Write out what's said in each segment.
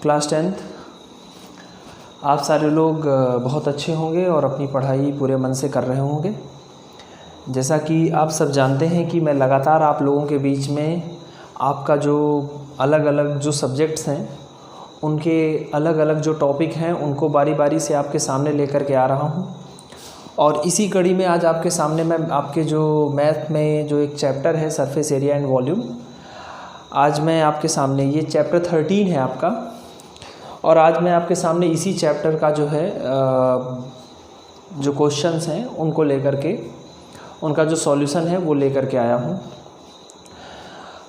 Class 10th आप सारे लोग बहुत अच्छे होंगे और अपनी पढ़ाई पूरे मन से कर रहे होंगे। जैसा कि आप सब जानते हैं कि मैं लगातार आप लोगों के बीच में आपका जो अलग अलग जो सब्जेक्ट्स हैं उनके अलग अलग जो टॉपिक हैं उनको बारी बारी से आपके सामने लेकर के आ रहा हूं। और इसी कड़ी में आज आपके सामने मैं आपके जो मैथ में जो एक चैप्टर है सरफेस एरिया एंड वॉल्यूम, आज मैं आपके सामने ये चैप्टर 13 है आपका, और आज मैं आपके सामने इसी चैप्टर का जो है जो क्वेश्चंस हैं उनको लेकर के उनका जो सॉल्यूशन है वो लेकर के आया हूँ।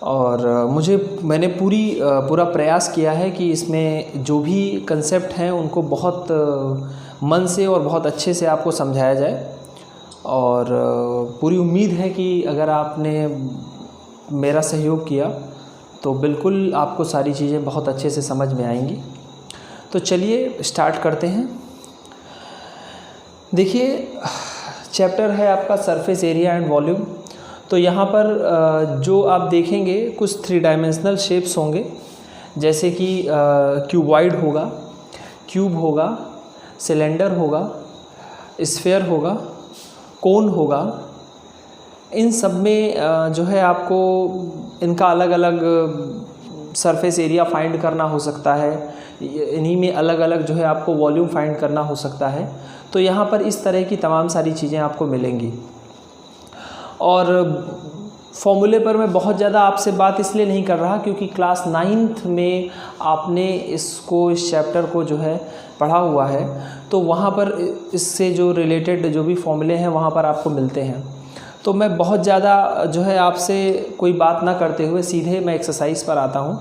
और मैंने पूरा प्रयास किया है कि इसमें जो भी कंसेप्ट हैं उनको बहुत मन से और बहुत अच्छे से आपको समझाया जाए। और पूरी उम्मीद है कि अगर आपने मेरा सहयोग किया तो बिल्कुल आपको सारी चीज़ें बहुत अच्छे से समझ में आएंगी। तो चलिए स्टार्ट करते हैं। देखिए, चैप्टर है आपका सरफेस एरिया एंड वॉल्यूम। तो यहाँ पर जो आप देखेंगे कुछ 3 डायमेंशनल शेप्स होंगे, जैसे कि क्यूबॉइड होगा, क्यूब होगा, सिलेंडर होगा, स्फीयर होगा, कोन होगा। इन सब में जो है आपको इनका अलग अलग सरफेस एरिया फाइंड करना हो सकता है, इन्हीं में अलग अलग जो है आपको वॉल्यूम फाइंड करना हो सकता है। तो यहाँ पर इस तरह की तमाम सारी चीज़ें आपको मिलेंगी। और फॉर्मूले पर मैं बहुत ज़्यादा आपसे बात इसलिए नहीं कर रहा क्योंकि क्लास 9th में आपने इस चैप्टर को जो है पढ़ा हुआ है, तो वहाँ पर इससे जो रिलेटेड जो भी फॉर्मूले हैं वहाँ पर आपको मिलते हैं। तो मैं बहुत ज़्यादा जो है आपसे कोई बात ना करते हुए सीधे मैं एक्सरसाइज पर आता हूँ।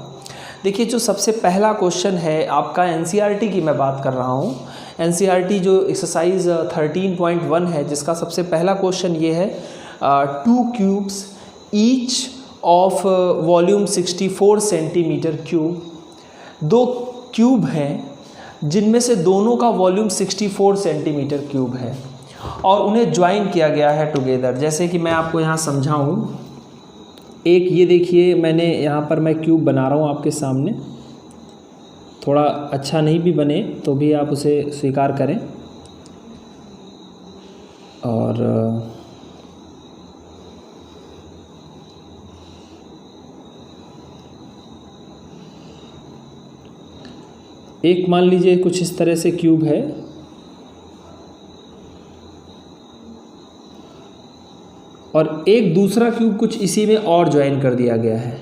देखिए, जो सबसे पहला क्वेश्चन है आपका एनसीईआरटी की मैं बात कर रहा हूँ। एनसीईआरटी जो एक्सरसाइज 13.1 है, जिसका सबसे पहला क्वेश्चन ये है 2 cubes each of volume 64 centimetre cube. 2 cube हैं जिनमें से दोनों का वॉल्यूम 64 सेंटीमीटर क्यूब है और उन्हें ज्वाइन किया गया है टुगेदर। जैसे कि मैं आपको यहाँ समझाऊँ, एक ये देखिए, मैंने यहाँ पर मैं क्यूब बना रहा हूँ आपके सामने। थोड़ा अच्छा नहीं भी बने तो भी आप उसे स्वीकार करें। और एक मान लीजिए कुछ इस तरह से क्यूब है, और एक दूसरा क्यूब कुछ इसी में और ज्वाइन कर दिया गया है,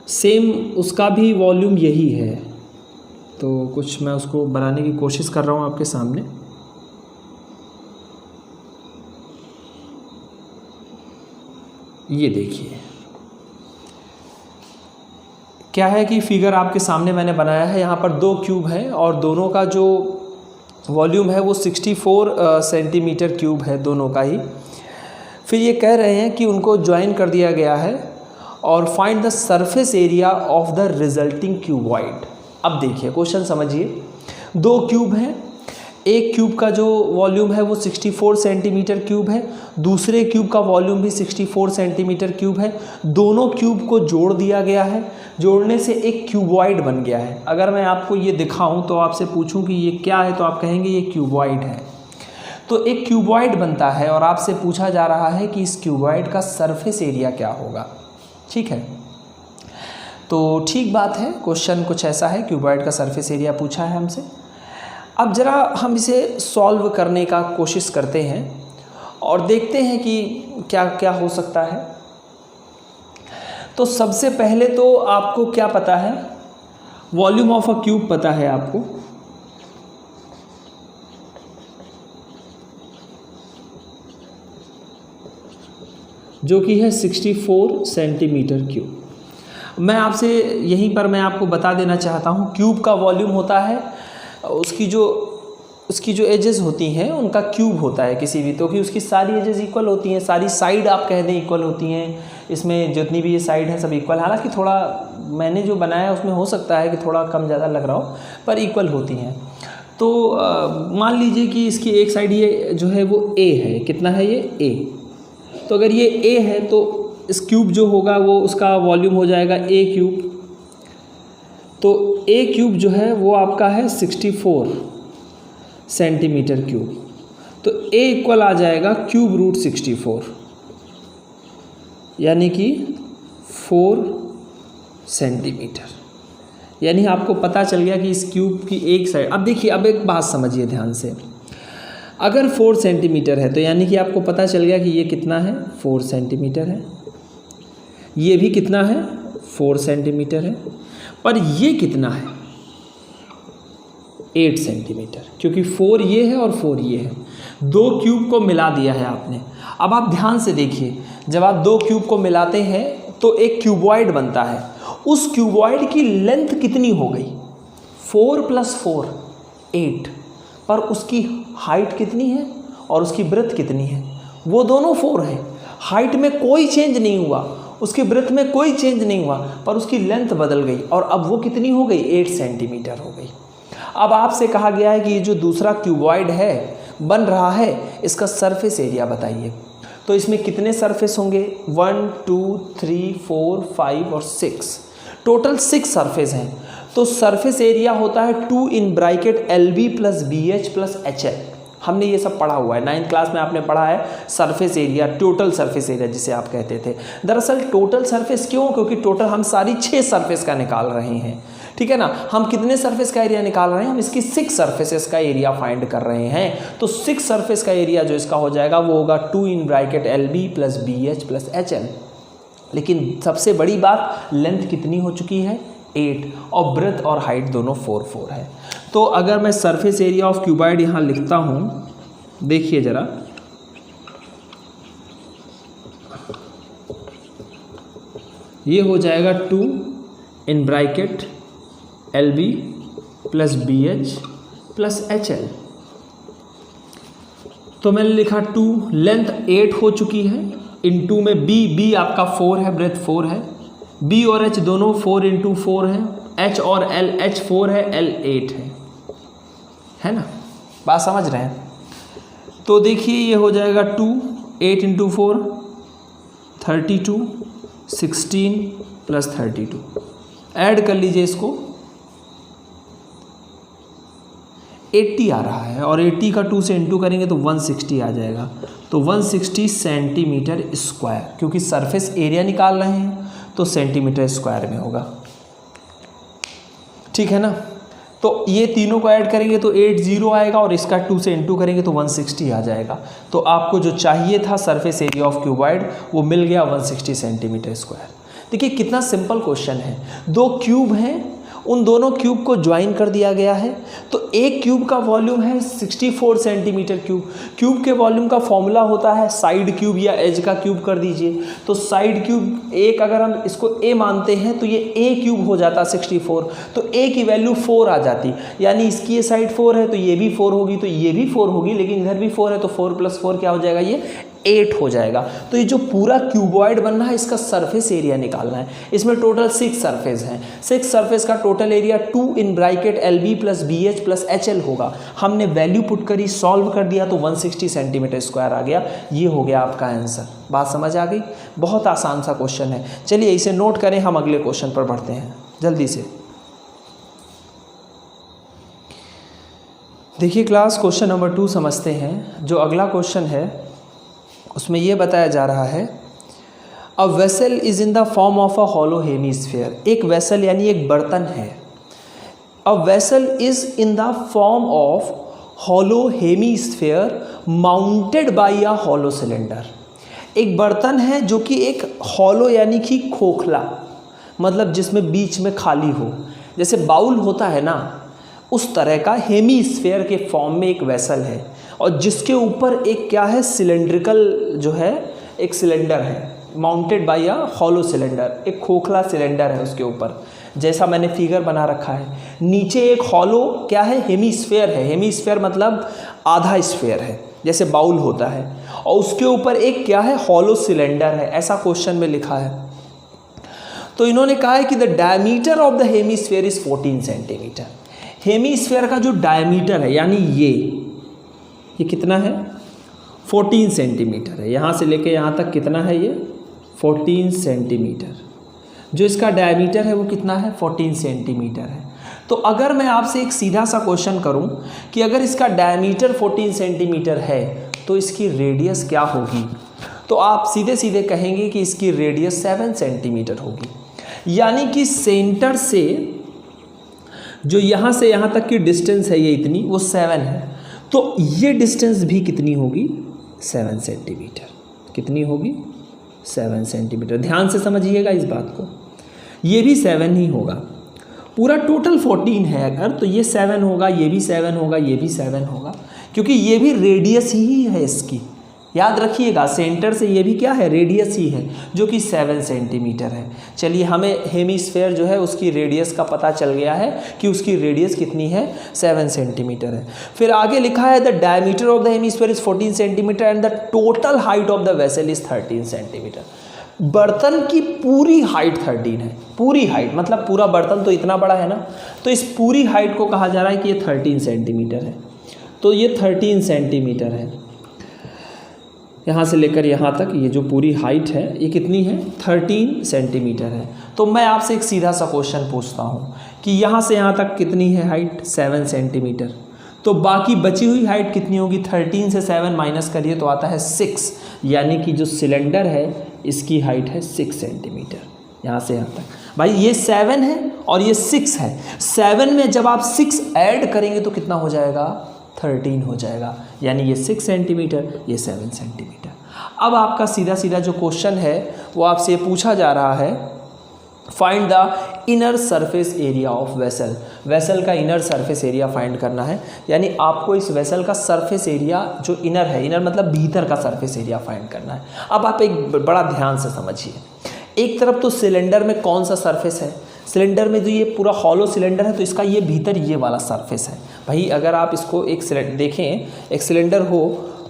सेम उसका भी वॉल्यूम यही है। तो कुछ मैं उसको बनाने की कोशिश कर रहा हूँ आपके सामने। ये देखिए क्या है कि फिगर आपके सामने मैंने बनाया है। यहाँ पर 2 क्यूब हैं और दोनों का जो वॉल्यूम है वो 64 सेंटीमीटर क्यूब है, दोनों का ही। फिर ये कह रहे हैं कि उनको ज्वाइन कर दिया गया है और find the surface area of the resulting cuboid. अब देखिए क्वेश्चन समझिए, 2 क्यूब हैं, एक क्यूब का जो वॉल्यूम है वो 64 सेंटीमीटर क्यूब है, दूसरे क्यूब का वॉल्यूम भी 64 सेंटीमीटर क्यूब है। दोनों क्यूब को जोड़ दिया गया है, जोड़ने से एक क्यूबॉइड बन गया है। अगर मैं आपको ये दिखाऊं तो आपसे पूछूं कि ये क्या है तो आप कहेंगे ये क्यूबॉइड है। तो एक क्यूबॉइड बनता है और आपसे पूछा जा रहा है कि इस क्यूबॉइड का सरफेस एरिया क्या होगा। ठीक है, तो ठीक बात है, क्वेश्चन कुछ ऐसा है, क्यूबॉइड का सरफेस एरिया पूछा है हमसे। अब ज़रा हम इसे सॉल्व करने का कोशिश करते हैं और देखते हैं कि क्या क्या हो सकता है। तो सबसे पहले तो आपको क्या पता है, वॉल्यूम ऑफ अ क्यूब पता है आपको। जो कि है 64 सेंटीमीटर क्यूब। मैं आपसे यहीं पर मैं आपको बता देना चाहता हूँ, क्यूब का वॉल्यूम होता है उसकी जो एजेस होती हैं उनका क्यूब होता है किसी भी, तो कि उसकी सारी एजेस इक्वल होती हैं, सारी साइड आप कह दें इक्वल होती हैं, इसमें जितनी भी ये साइड है सब इक्वल। हालांकि थोड़ा मैंने जो बनाया उसमें हो सकता है कि थोड़ा कम ज़्यादा लग रहा हो, पर इक्वल होती हैं। तो मान लीजिए कि इसकी एक साइड ये जो है वो ए है, कितना है ये ए। तो अगर ये ए है तो इस क्यूब जो होगा वो उसका वॉल्यूम हो जाएगा ए क्यूब। तो ए क्यूब जो है वो आपका है 64 सेंटीमीटर क्यूब, तो ए इक्वल आ जाएगा क्यूब रूट 64, यानी कि 4 सेंटीमीटर। यानी आपको पता चल गया कि इस क्यूब की एक साइड, अब देखिए अब एक बात समझिए ध्यान से, अगर 4 सेंटीमीटर है तो यानी कि आपको पता चल गया कि ये कितना है 4 सेंटीमीटर है, ये भी कितना है 4 सेंटीमीटर है, पर ये कितना है 8 सेंटीमीटर, क्योंकि 4 ये है और 4 ये है, दो क्यूब को मिला दिया है आपने। अब आप ध्यान से देखिए, जब आप दो क्यूब को मिलाते हैं तो एक क्यूबॉइड बनता है, उस क्यूबॉइड की लेंथ कितनी हो गई 4 + 4 8, पर उसकी हाइट कितनी है और उसकी ब्रेथ कितनी है, वो दोनों 4 हैं, हाइट में कोई चेंज नहीं हुआ, उसकी ब्रेथ में कोई चेंज नहीं हुआ, पर उसकी लेंथ बदल गई और अब वो कितनी हो गई 8 सेंटीमीटर हो गई। अब आपसे कहा गया है कि ये जो दूसरा क्यूबॉइड है बन रहा है, इसका सरफेस एरिया बताइए। तो इसमें कितने सरफेस होंगे 1 2 3 4 5 और 6, टोटल 6 सरफेस हैं। तो सरफेस एरिया होता है 2 in bracket LB + BH + HL। हमने ये सब पढ़ा हुआ है, 9th क्लास में आपने पढ़ा है surface area, total surface area जिसे आप कहते थे। दरअसल टोटल सरफेस क्यों, क्योंकि टोटल हम सारी 6 सरफेस का निकाल रहे हैं, ठीक है ना। हम कितने सरफेस का एरिया निकाल रहे हैं, हम इसकी 6 सरफेसेस का एरिया फाइंड कर रहे हैं। तो 6 सरफेस का एरिया जो इसका हो जाएगा वो होगा 2 in bracket LB + BH + HL। लेकिन सबसे बड़ी बात, लेंथ कितनी हो चुकी है 8, और ब्रेथ और हाइट दोनों 4 4 है। तो अगर मैं सरफेस एरिया ऑफ क्यूबॉइड यहाँ लिखता हूँ, देखिए ज़रा, ये हो जाएगा 2 in bracket LB + BH + HL। तो मैंने लिखा 2, लेंथ 8 हो चुकी है, इन 2 में B आपका 4 है, ब्रेथ 4 है, B और H दोनों 4 × 4 है, H और L, H 4 है, L 8 है ना, बात समझ रहे हैं। तो देखिए ये हो जाएगा 2 8 × 4 32 16 + 32, ऐड कर लीजिए इसको, 80 आ रहा है, और 80 का 2 से इंटू करेंगे तो 160 आ जाएगा। तो 160 सेंटीमीटर स्क्वायर, क्योंकि सरफेस एरिया निकाल रहे हैं तो सेंटीमीटर स्क्वायर में होगा, ठीक है ना। तो ये तीनों को ऐड करेंगे तो 80 आएगा, और इसका 2 से इंटू करेंगे तो 160 आ जाएगा। तो आपको जो चाहिए था सरफेस एरिया ऑफ क्यूबॉइड वो मिल गया 160 सेंटीमीटर स्क्वायर। देखिए कितना सिंपल क्वेश्चन है, दो क्यूब हैं, उन दोनों क्यूब को ज्वाइन कर दिया गया है। तो एक क्यूब का वॉल्यूम है 64 सेंटीमीटर क्यूब। क्यूब के वॉल्यूम का फॉर्मूला होता है साइड क्यूब या एज का क्यूब कर दीजिए। तो साइड क्यूब एक, अगर हम इसको a मानते हैं तो ये a क्यूब हो जाता 64, तो a की वैल्यू 4 आ जाती, यानी इसकी ये साइड 4 है तो ये भी 4 होगी, तो ये भी 4 होगी, लेकिन इधर भी 4 है तो 4 + 4 क्या हो जाएगा, ये 8 हो जाएगा। तो ये जो पूरा क्यूबॉइड बन रहा है इसका सरफेस एरिया निकालना है। इसमें टोटल 6 सरफेस हैं, 6 सरफेस का total area 2 in bracket LB + BH + HL होगा। हमने वैल्यू पुट करी, सॉल्व कर दिया तो 160 सेंटीमीटर स्क्वायर आ गया। ये हो गया आपका आंसर। बात समझ आ गई, बहुत आसान सा क्वेश्चन है। चलिए इसे नोट करें, हम अगले क्वेश्चन पर बढ़ते हैं जल्दी से। देखिए क्लास, क्वेश्चन नंबर 2 समझते हैं। जो अगला क्वेश्चन है उसमें यह बताया जा रहा है, a vessel is in the form of a hollow hemisphere. एक वेसल यानी एक बर्तन है। A vessel is in the form of hollow hemisphere mounted by a hollow cylinder. एक बर्तन है जो कि एक हॉलो यानी कि खोखला, मतलब जिसमें बीच में खाली हो, जैसे बाउल होता है ना, उस तरह का हेमीस्फीयर के फॉर्म में एक वेसल है, और जिसके ऊपर एक क्या है, सिलेंड्रिकल जो है एक सिलेंडर है, mounted by a hollow cylinder, एक खोखला सिलेंडर है उसके ऊपर, जैसा मैंने फिगर बना रखा है। नीचे एक हॉलो क्या है, हेमीस्फीयर है। हेमीस्फीयर मतलब आधा स्फीयर है, जैसे बाउल होता है, और उसके ऊपर एक क्या है, हॉलो सिलेंडर है। ऐसा क्वेश्चन में लिखा है। तो इन्होंने कहा है कि the diameter of the hemisphere is 14 centimetre. Hemisphere का जो डायमीटर है, यानी ये कितना है, 14 सेंटीमीटर है। यहाँ से लेके यहाँ तक कितना है, ये 14 सेंटीमीटर। जो इसका डायमीटर है वो कितना है 14 सेंटीमीटर है। तो अगर मैं आपसे एक सीधा सा क्वेश्चन करूं कि अगर इसका डायमीटर 14 सेंटीमीटर है तो इसकी रेडियस क्या होगी, तो आप सीधे सीधे कहेंगे कि इसकी रेडियस 7 सेंटीमीटर होगी। यानी कि सेंटर से जो यहाँ से यहाँ तक की डिस्टेंस है ये इतनी, वो 7 है, तो ये डिस्टेंस भी कितनी होगी 7 सेंटीमीटर। कितनी होगी 7 सेंटीमीटर। ध्यान से समझिएगा इस बात को, ये भी 7 ही होगा। पूरा टोटल 14 है अगर, तो ये 7 होगा, ये भी 7 होगा, ये भी 7 होगा, क्योंकि ये भी रेडियस ही है इसकी। याद रखिएगा सेंटर से ये भी क्या है, रेडियस ही है, जो कि 7 सेंटीमीटर है। चलिए हमें हेमीस्फेयर जो है उसकी रेडियस का पता चल गया है कि उसकी रेडियस कितनी है 7 सेंटीमीटर है। फिर आगे लिखा है the diameter of the hemisphere is 14 centimetre and the total height of the vessel is 13 centimetre. बर्तन की पूरी हाइट 13 है। पूरी हाइट मतलब पूरा बर्तन तो इतना बड़ा है ना, तो इस पूरी हाइट को कहा जा रहा है कि ये 13 सेंटीमीटर है। तो ये 13 सेंटीमीटर है, यहाँ से लेकर यहाँ तक ये जो पूरी हाइट है ये कितनी है 13 सेंटीमीटर है। तो मैं आपसे एक सीधा सा क्वेश्चन पूछता हूँ कि यहाँ से यहाँ तक कितनी है हाइट 7 सेंटीमीटर, तो बाकी बची हुई हाइट कितनी होगी, 13 से 7 माइनस करिए तो आता है 6, यानी कि जो सिलेंडर है इसकी हाइट है 6 सेंटीमीटर यहाँ से यहाँ तक। भाई ये 7 है और ये 6 है, 7 में जब आप 6 ऐड करेंगे तो कितना हो जाएगा 13 हो जाएगा, यानी ये 6 सेंटीमीटर, ये 7 सेंटीमीटर। अब आपका सीधा सीधा जो क्वेश्चन है वो आपसे पूछा जा रहा है, find the inner surface area of vessel. Vessel का इनर सरफेस एरिया फाइंड करना है, यानी आपको इस वेसल का सरफेस एरिया जो इनर है, इनर मतलब भीतर का सरफेस एरिया फाइंड करना है। अब आप एक बड़ा ध्यान से समझिए, एक तरफ तो सिलेंडर में कौन सा सरफेस है, सिलेंडर में जो ये पूरा हॉलो सिलेंडर है तो इसका ये भीतर ये वाला सरफेस है। भाई अगर आप इसको एक सिलेंडर देखें, एक सिलेंडर हो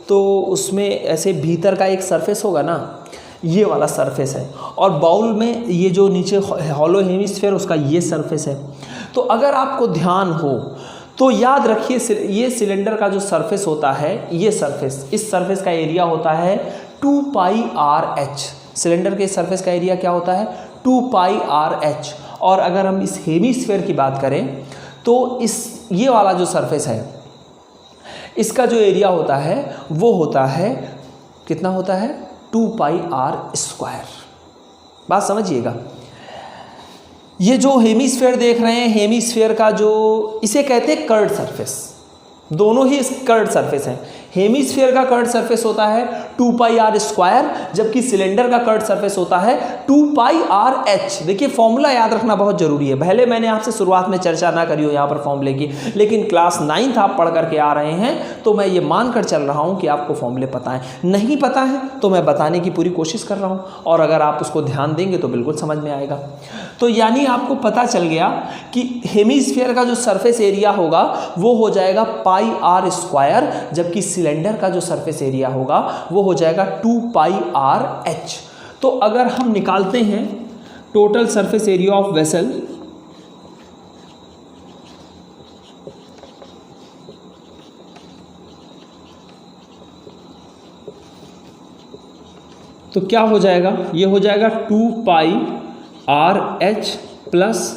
तो उसमें ऐसे भीतर का एक सरफेस होगा ना, ये वाला सरफेस है, और बाउल में ये जो नीचे हॉलो हेमिस्फीयर उसका ये सरफेस है। तो अगर आपको ध्यान हो तो याद रखिए ये सिलेंडर का जो सरफेस होता है, ये सरफेस, इस सरफेस का एरिया होता है 2 पाई आर एच। सिलेंडर के सरफेस का एरिया क्या होता है 2 पाई आर एच। और अगर हम इस हेमिस्फीयर की बात करें तो ये वाला जो सरफेस है इसका जो एरिया होता है वो होता है कितना होता है 2 पाई आर स्क्वायर। बात समझिएगा, ये जो हेमिस्फीयर देख रहे हैं, हेमिस्फीयर का जो इसे कहते हैं कर्ड सरफेस, दोनों ही कर्ड सरफेस हैं। हेमिस्फीयर का कर्ड सरफेस होता है 2 पाई आर स्क्वायर, जबकि सिलेंडर का कर्ड सरफेस होता है 2 पाई आर एच। देखिए फॉर्मूला याद रखना बहुत जरूरी है, भले मैंने आपसे शुरुआत में चर्चा ना करी हो यहाँ पर फॉर्मूले की, लेकिन क्लास 9th आप पढ़ करके आ रहे हैं तो मैं ये मानकर चल रहा हूँ कि आपको फॉर्मूले पता है। नहीं पता है तो मैं बताने की पूरी कोशिश कर रहा हूँ, और अगर आप उसको ध्यान देंगे तो बिल्कुल समझ में आएगा। तो यानी आपको पता चल गया कि हेमिस्फीयर का जो सरफेस एरिया होगा वो हो जाएगा पाई आर स्क्वायर, जबकि सिलेंडर का जो सरफेस एरिया होगा वो हो जाएगा 2 पाई आर एच। तो अगर हम निकालते हैं total surface area of vessel, तो क्या हो जाएगा, ये हो जाएगा 2 pi r h plus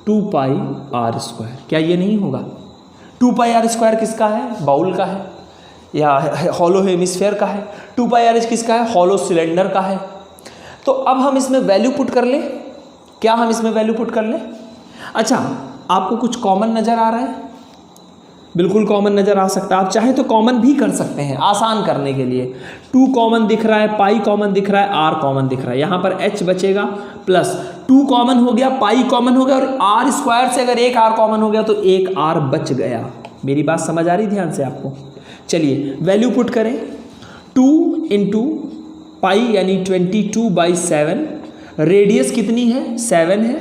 2 pi r square. क्या ये नहीं होगा? 2 पाई आर स्क्वायर किसका है, बाउल का है या हॉलो हेमिस्फीयर का है, 2 पाई आर एच किसका है, हॉलो सिलेंडर का है। तो अब हम इसमें वैल्यू पुट कर लें, क्या हम इसमें वैल्यू पुट कर लें? अच्छा, आपको कुछ कॉमन नज़र आ रहा है? बिल्कुल कॉमन नज़र आ सकता है, आप चाहे तो कॉमन भी कर सकते हैं आसान करने के लिए। 2 कॉमन दिख रहा है, पाई कॉमन दिख रहा है, आर कॉमन दिख रहा है, यहाँ पर h बचेगा प्लस 2 कॉमन हो गया, पाई कॉमन हो गया, और आर स्क्वायर से अगर एक आर कॉमन हो गया तो एक आर बच गया। मेरी बात समझ आ रही ध्यान से आपको? चलिए वैल्यू पुट करें, 2 इंटू पाई यानी 22/7, रेडियस कितनी है 7 है,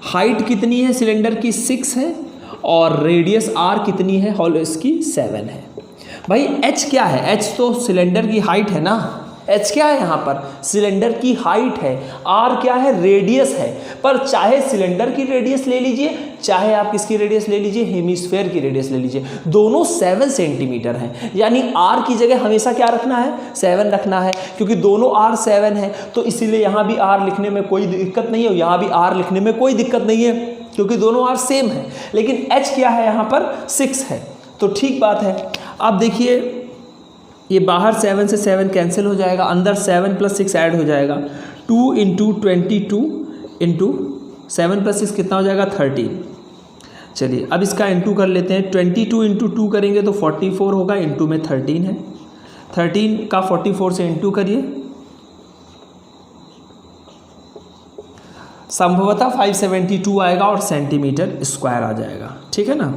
हाइट कितनी है सिलेंडर की 6 है, और रेडियस आर कितनी है हॉलो इसकी 7 है। भाई h क्या है, h तो सिलेंडर की हाइट है ना, h क्या है यहाँ पर, सिलेंडर की हाइट है, r क्या है, रेडियस है। पर चाहे सिलेंडर की रेडियस ले लीजिए, चाहे आप किसकी रेडियस ले लीजिए, हेमिस्फेयर की रेडियस ले लीजिए, दोनों 7 सेंटीमीटर हैं। यानी r की जगह हमेशा क्या रखना है, 7 रखना है, क्योंकि दोनों r 7 है, तो इसीलिए यहाँ भी r लिखने में कोई दिक्कत नहीं है, यहाँ भी r लिखने में कोई दिक्कत नहीं है, क्योंकि दोनों r सेम है। लेकिन h क्या है यहाँ पर, 6 है, तो ठीक बात है। अब देखिए ये बाहर 7 से 7 कैंसिल हो जाएगा, अंदर 7 + 6 ऐड हो जाएगा, 2 × 22 × 7 + 6 कितना हो जाएगा, 13। चलिए अब इसका इंटू कर लेते हैं, 22 × 2 करेंगे तो 44 होगा, इंटू में 13 है, 13 का 44 से इंटू करिए, संभवतः 572 आएगा और सेंटीमीटर स्क्वायर आ जाएगा, ठीक है ना।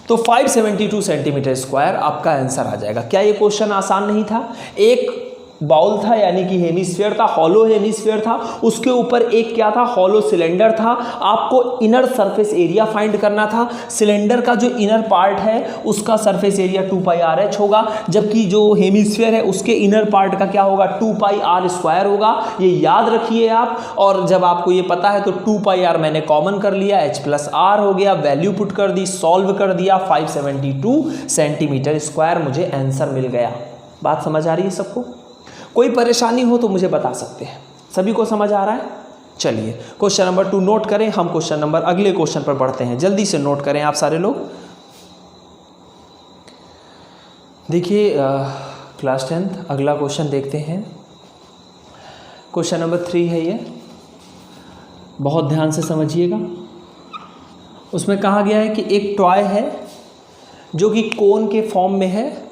तो 572 सेंटीमीटर स्क्वायर आपका आंसर आ जाएगा। क्या ये क्वेश्चन आसान नहीं था? एक बाउल था, यानी कि हेमिस्फीयर था, हॉलो हेमिस्फीयर था, उसके ऊपर एक क्या था, हॉलो सिलेंडर था। आपको इनर सरफेस एरिया फाइंड करना था। सिलेंडर का जो इनर पार्ट है उसका सरफेस एरिया 2πRh होगा, जबकि जो हेमिस्फीयर है उसके इनर पार्ट का क्या होगा, 2πr² होगा। ये याद रखिए आप। और जब आपको ये पता है तो 2πr मैंने कॉमन कर लिया, h + r हो गया, वैल्यू पुट कर दी, सॉल्व कर दिया, 572 सेंटीमीटर स्क्वायर मुझे आंसर मिल गया। बात समझ आ रही है सबको? कोई परेशानी हो तो मुझे बता सकते हैं। सभी को समझ आ रहा है? चलिए क्वेश्चन नंबर 2 नोट करें। हम अगले क्वेश्चन पर बढ़ते हैं। जल्दी से नोट करें आप सारे लोग। देखिए क्लास 10th अगला क्वेश्चन देखते हैं। क्वेश्चन नंबर 3 है ये, बहुत ध्यान से समझिएगा। उसमें कहा गया है कि एक टॉय है जो कि कोन के फॉर्म में है,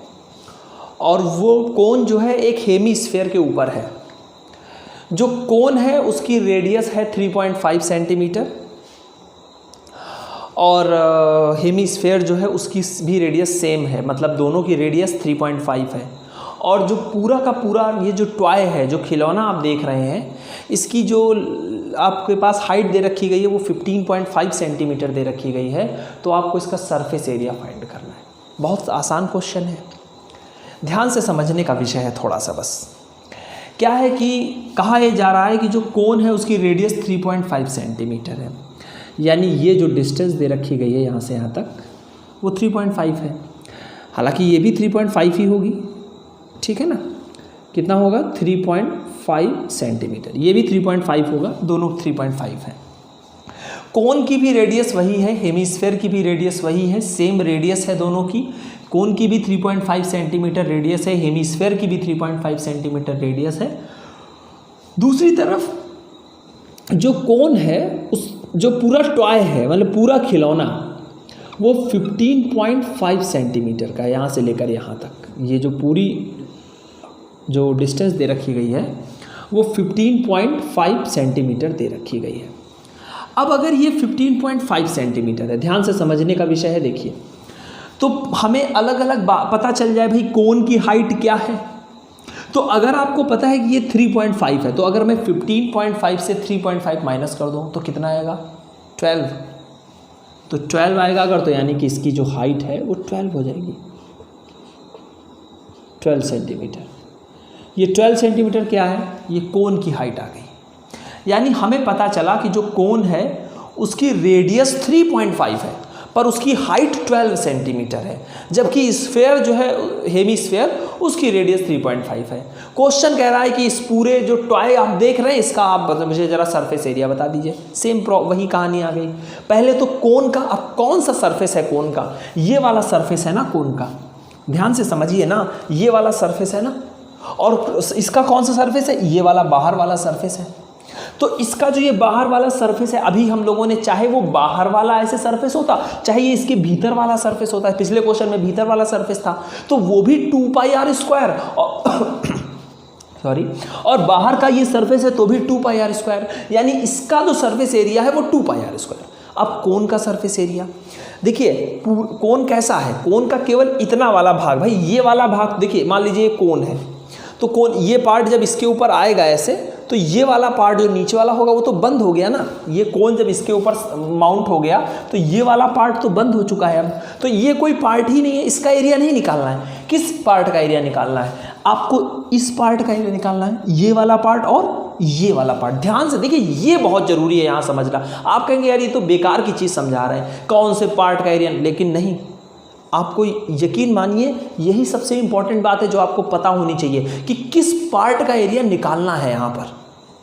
और वो कोन जो है एक हेमिस्फीयर के ऊपर है। जो कोन है उसकी रेडियस है 3.5 सेंटीमीटर, और हेमिस्फीयर जो है उसकी भी रेडियस सेम है, मतलब दोनों की रेडियस 3.5 है। और जो पूरा का पूरा ये जो टॉय है, जो खिलौना आप देख रहे हैं, इसकी जो आपके पास हाइट दे रखी गई है वो 15.5 सेंटीमीटर दे रखी गई है। तो आपको इसका सरफेस एरिया फाइंड करना है। बहुत आसान क्वेश्चन है, ध्यान से समझने का विषय है थोड़ा सा बस। क्या है कि कहा यह जा रहा है कि जो कोन है उसकी रेडियस 3.5 सेंटीमीटर है, यानी ये जो डिस्टेंस दे रखी गई है यहाँ से यहाँ तक वो 3.5 है। हालांकि ये भी 3.5 ही होगी, ठीक है ना। कितना होगा, 3.5 सेंटीमीटर। ये भी 3.5 होगा, दोनों 3.5 है। कोन की भी रेडियस वही है, हेमिस्फीयर की भी रेडियस वही है, सेम रेडियस है दोनों की। कोन की भी 3.5 सेंटीमीटर रेडियस है, हेमिस्फीयर की भी 3.5 सेंटीमीटर रेडियस है। दूसरी तरफ जो कोन है, उस जो पूरा टॉय है, मतलब पूरा खिलौना, वो 15.5 सेंटीमीटर का है, यहाँ से लेकर यहाँ तक। ये जो पूरी जो डिस्टेंस दे रखी गई है वो 15.5 सेंटीमीटर दे रखी गई है। अब अगर ये 15.5 सेंटीमीटर है, ध्यान से समझने का विषय है, देखिए, तो हमें अलग अलग पता चल जाए भाई कोन की हाइट क्या है। तो अगर आपको पता है कि ये 3.5 है, तो अगर मैं 15.5 से 3.5 माइनस कर दूं तो कितना आएगा, 12। तो 12 आएगा अगर, तो यानी कि इसकी जो हाइट है वो 12 हो जाएगी, 12 सेंटीमीटर। ये 12 सेंटीमीटर क्या है, ये कोन की हाइट आ गई। यानी हमें पता चला कि जो कोन है उसकी रेडियस 3.5 है, पर उसकी हाइट 12 सेंटीमीटर है, जबकि स्फीयर जो है, हेमिस्फीयर, उसकी रेडियस 3.5 है। क्वेश्चन कह रहा है कि इस पूरे जो टॉय आप देख रहे हैं इसका आप मुझे ज़रा सरफेस एरिया बता दीजिए। सेम वही कहानी आ गई। पहले तो कोन का, अब कौन सा सरफेस है कोन का, ये वाला सरफेस है ना कोन का, ध्यान से समझिए ना, ये वाला सरफेस है ना, और इसका कौन सा सरफेस है, ये वाला बाहर वाला सरफेस है। तो इसका जो ये बाहर वाला सरफेस है, अभी हम लोगों ने, चाहे वो बाहर वाला ऐसे सरफेस होता, चाहे ये इसके भीतर वाला सरफेस होता है, पिछले क्वेश्चन में भीतर वाला सरफेस था, तो वो भी 2πr², सॉरी, और बाहर का ये सरफेस है तो भी 2πr², यानी इसका जो सरफेस एरिया है वो 2πr²। अब कोन का सरफेस एरिया देखिए, कोन कैसा है, कोन का केवल इतना वाला भाग, भाई ये वाला भाग देखिए, मान लीजिए कोन है, तो कोन ये पार्ट जब इसके ऊपर आएगा ऐसे, तो ये वाला पार्ट जो नीचे वाला होगा वो तो बंद हो गया ना, ये कोन जब इसके ऊपर माउंट हो गया तो ये वाला पार्ट तो बंद हो चुका है अब, तो ये कोई पार्ट ही नहीं है, इसका एरिया नहीं निकालना है। किस पार्ट का एरिया निकालना है आपको? इस पार्ट का एरिया निकालना है, ये वाला पार्ट और ये वाला पार्ट। ध्यान से देखिए, ये बहुत जरूरी है यहाँ समझना। आप कहेंगे यार ये तो बेकार की चीज़ समझा रहे हैं, कौन से पार्ट का एरिया, लेकिन नहीं, आपको यकीन मानिए यही सबसे इंपॉर्टेंट बात है जो आपको पता होनी चाहिए कि किस पार्ट का एरिया निकालना है। यहाँ पर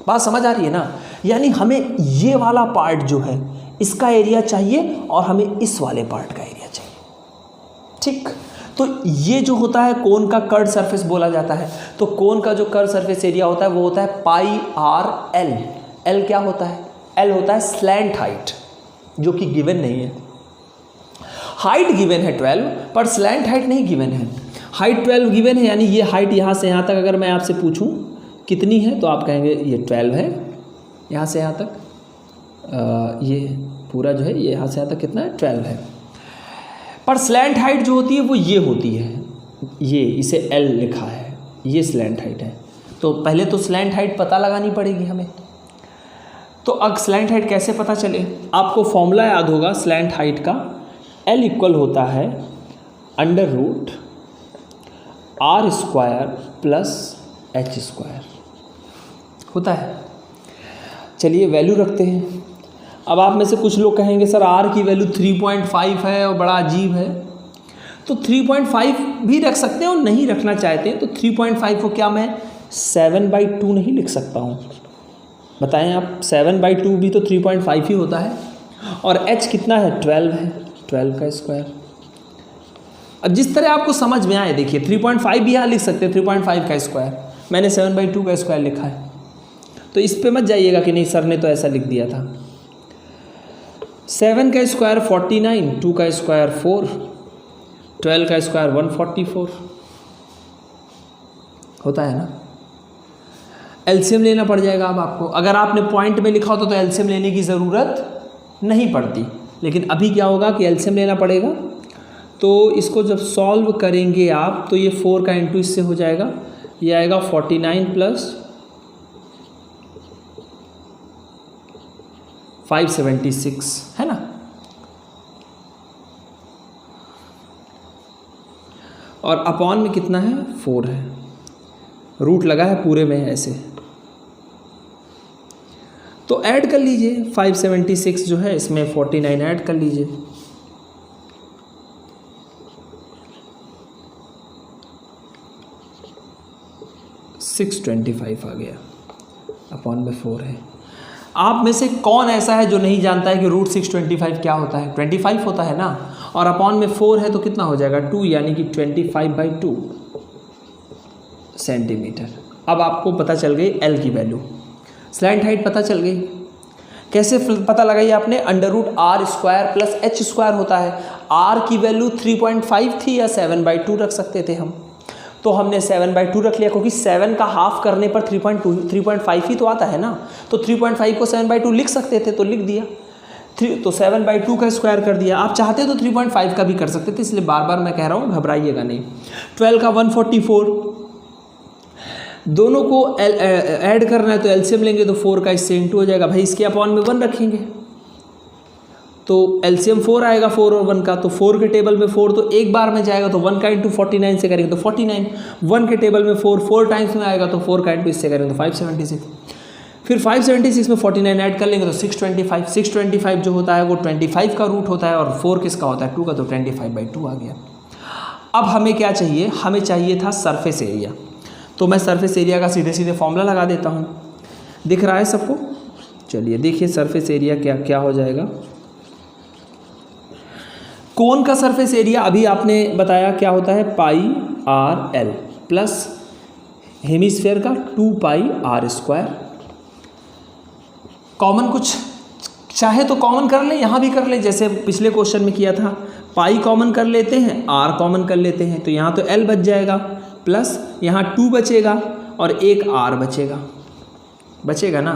बात समझ आ रही है ना? यानी हमें ये वाला पार्ट जो है इसका एरिया चाहिए और हमें इस वाले पार्ट का एरिया चाहिए, ठीक। तो ये जो होता है कोन का कर्व सरफेस बोला जाता है। तो कोन का जो कर्व सरफेस एरिया होता है वो होता है पाई आर एल। एल क्या होता है? एल होता है स्लैंट हाइट, जो कि गिवन नहीं है। हाइट गिवन है 12, पर स्लैंट हाइट नहीं गिवन है। हाइट 12 गिवन है, यानी ये हाइट यहाँ से यहाँ तक अगर मैं आपसे पूछूं कितनी है तो आप कहेंगे ये 12 है, यहाँ से यहाँ तक ये पूरा जो है ये यहाँ से यहाँ तक कितना है? 12 है। पर स्लैंट हाइट जो होती है वो ये होती है, ये इसे एल लिखा है, ये स्लैंट हाइट है। तो पहले तो स्लैंट हाइट पता लगानी पड़ेगी हमें। तो अब स्लैंट हाइट कैसे पता चले? आपको फॉर्मूला याद होगा स्लैंट हाइट का, एल इक्वल होता है under root r square plus h square होता है। चलिए वैल्यू रखते हैं। अब आप में से कुछ लोग कहेंगे सर आर की वैल्यू 3.5 है और बड़ा अजीब है, तो 3.5 भी रख सकते हैं और नहीं रखना चाहते हैं तो 3.5 को क्या मैं 7/2 नहीं लिख सकता हूँ? बताएं आप, 7/2 भी तो 3.5 ही होता है। और h कितना है? 12 है, 12 का स्क्वायर। अब जिस तरह आपको समझ में आए, देखिए 3.5 भी यहाँ लिख सकते हैं, 3.5 का स्क्वायर, मैंने 7/2 का स्क्वायर लिखा है, तो इस पे मत जाइएगा कि नहीं सर ने तो ऐसा लिख दिया था। 7 का स्क्वायर 49, 2 का स्क्वायर 4, 12 का स्क्वायर 144 होता है ना। एलसीएम लेना पड़ जाएगा अब आपको। अगर आपने पॉइंट में लिखा होता तो एलसीएम लेने की ज़रूरत नहीं पड़ती, लेकिन अभी क्या होगा कि एलसीएम लेना पड़ेगा। तो इसको जब सॉल्व करेंगे आप तो ये 4 का इंटू इससे हो जाएगा, ये आएगा 49 प्लस 576 है ना। और अपॉन में कितना है? 4 है, रूट लगा है पूरे में ऐसे, तो ऐड कर लीजिए 576 जो है इसमें 49 ऐड कर लीजिए, $625 आ गया, अपॉन में 4 है। आप में से कौन ऐसा है जो नहीं जानता है कि रूट 625 क्या होता है? 25 होता है ना, और अपॉन में 4 है तो कितना हो जाएगा? 2, यानी कि 25/2 सेंटीमीटर। अब आपको पता चल गई एल की वैल्यू, स्लैंट हाइट पता चल गई। कैसे पता लगाई आपने? Under root r square plus h square होता है। आर की वैल्यू 3.5 थी या 7/2 रख सकते थे हम, तो हमने 7/2 रख लिया, क्योंकि 7 का हाफ करने पर 3.5 ही तो आता है ना, तो 3.5 को 7/2 लिख सकते थे तो लिख दिया। तो 7/2 का स्क्वायर कर दिया। आप चाहते तो 3.5 का भी कर सकते थे, इसलिए बार बार मैं कह रहा हूँ घबराइएगा नहीं। 12 का 144, दोनों को ऐड करना है तो एलसीएम लेंगे तो 4 का इससे इंटू हो जाएगा। भाई इसके अपॉन में 1 रखेंगे तो एलसीएम 4 आएगा, 4 और 1 का, तो 4 के टेबल में 4 तो एक बार में जाएगा, तो 1 का इंटू 49 से करेंगे तो 49, 1 के टेबल में 4 टाइम्स में आएगा तो 4 का इंटू इससे करेंगे तो 576, फिर 576 में 49 ऐड कर लेंगे तो 625। 625 जो होता है वो 25 का रूट होता है, और 4 किसका होता है? 2 का, तो 25/2 आ गया। अब हमें क्या चाहिए? हमें चाहिए था सरफेस एरिया, तो मैं सरफेस एरिया का सीधे सीधे फॉर्मूला लगा देता हूँ। दिख रहा है सबको? चलिए देखिए सरफेस एरिया क्या हो जाएगा। कोन का सरफेस एरिया अभी आपने बताया क्या होता है? पाई आर एल प्लस हेमिस्फेयर का 2πr स्क्वायर। कॉमन कुछ चाहे तो कॉमन कर लें, यहाँ भी कर लें, जैसे पिछले क्वेश्चन में किया था। पाई कॉमन कर लेते हैं, आर कॉमन कर लेते हैं, तो यहाँ तो एल बच जाएगा, प्लस यहाँ 2 बचेगा और एक आर बचेगा ना।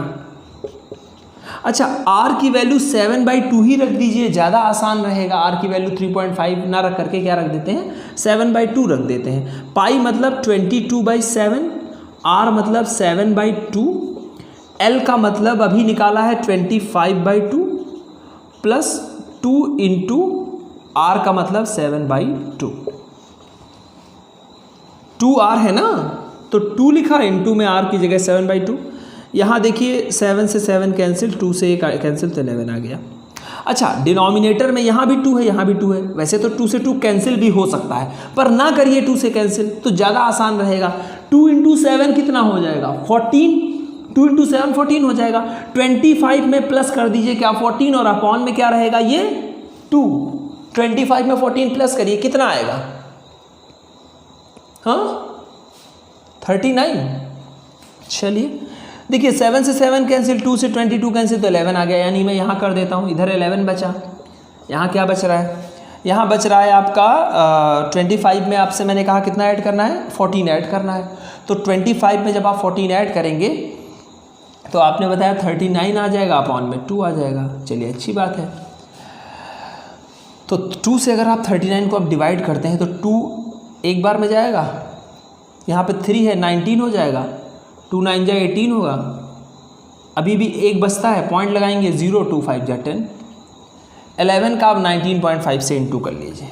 अच्छा, आर की वैल्यू 7/2 ही रख दीजिए, ज़्यादा आसान रहेगा। आर की वैल्यू 3.5 ना रख करके क्या रख देते हैं? 7/2 रख देते हैं। पाई मतलब 22/7, आर मतलब 7/2, L का मतलब अभी निकाला है 25/2 प्लस 2 इंटू R का मतलब 7/2, 2R है ना, तो 2 लिखा इंटू में R की जगह 7/2। यहाँ देखिए 7 से 7 कैंसिल, 2 से 1 कैंसिल, तो 11 आ गया। अच्छा, डिनोमिनेटर में यहाँ भी 2 है, यहाँ भी 2 है। वैसे तो 2 से 2 कैंसिल भी हो सकता है, पर ना करिए 2 से कैंसिल, तो ज़्यादा आसान रहेगा। 2 इंटू 7 कितना हो जाएगा? 14। 2 इंटू 7 14 हो जाएगा। 25 में प्लस कर दीजिए क्या? 14, और अपॉन में क्या रहेगा? ये 2। 25 में 14 प्लस करिए, कितना आएगा? हाँ, 39। चलिए देखिए, 7 से 7 कैंसिल, 2 से 22 कैंसिल, तो 11 आ गया। यानी मैं यहाँ कर देता हूँ, इधर 11 बचा। यहाँ क्या बच रहा है? यहाँ बच रहा है आपका 25 में आपसे मैंने कहा कितना ऐड करना है? 14 ऐड करना है। तो 25 में जब आप 14 ऐड करेंगे तो आपने बताया 39 आ जाएगा, अपॉन में 2 आ जाएगा। चलिए अच्छी बात है। तो 2 से अगर आप 39 को आप डिवाइड करते हैं तो 2 एक बार में जाएगा, यहाँ पे 3 है, 19 हो जाएगा। 2 9 जा 18 होगा। अभी भी एक बचता है, पॉइंट लगाएंगे, 0 2 5 जा 10। 11 का आप 19.5 से इंटू कर लीजिए।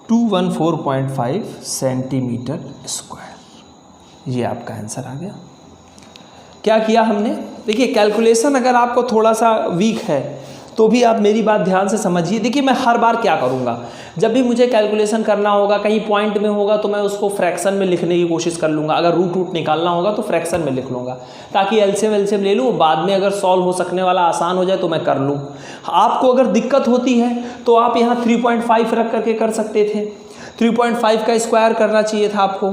टू 114.5 सेंटीमीटर स्क्वायर, ये आपका आंसर आ गया। क्या किया हमने? देखिए, कैलकुलेशन अगर आपको थोड़ा सा वीक है तो भी आप मेरी बात ध्यान से समझिए। देखिए, मैं हर बार क्या करूँगा, जब भी मुझे कैलकुलेशन करना होगा, कहीं पॉइंट में होगा तो मैं उसको फ्रैक्शन में लिखने की कोशिश कर लूँगा। अगर रूट निकालना होगा तो फ्रैक्शन में लिख लूँगा, ताकि एलसीएम ले लूँ, बाद में अगर सॉल्व हो सकने वाला आसान हो जाए तो मैं कर लूँ। आपको अगर दिक्कत होती है तो आप यहाँ 3.5 रख करके कर सकते थे। 3.5 का स्क्वायर करना चाहिए था आपको,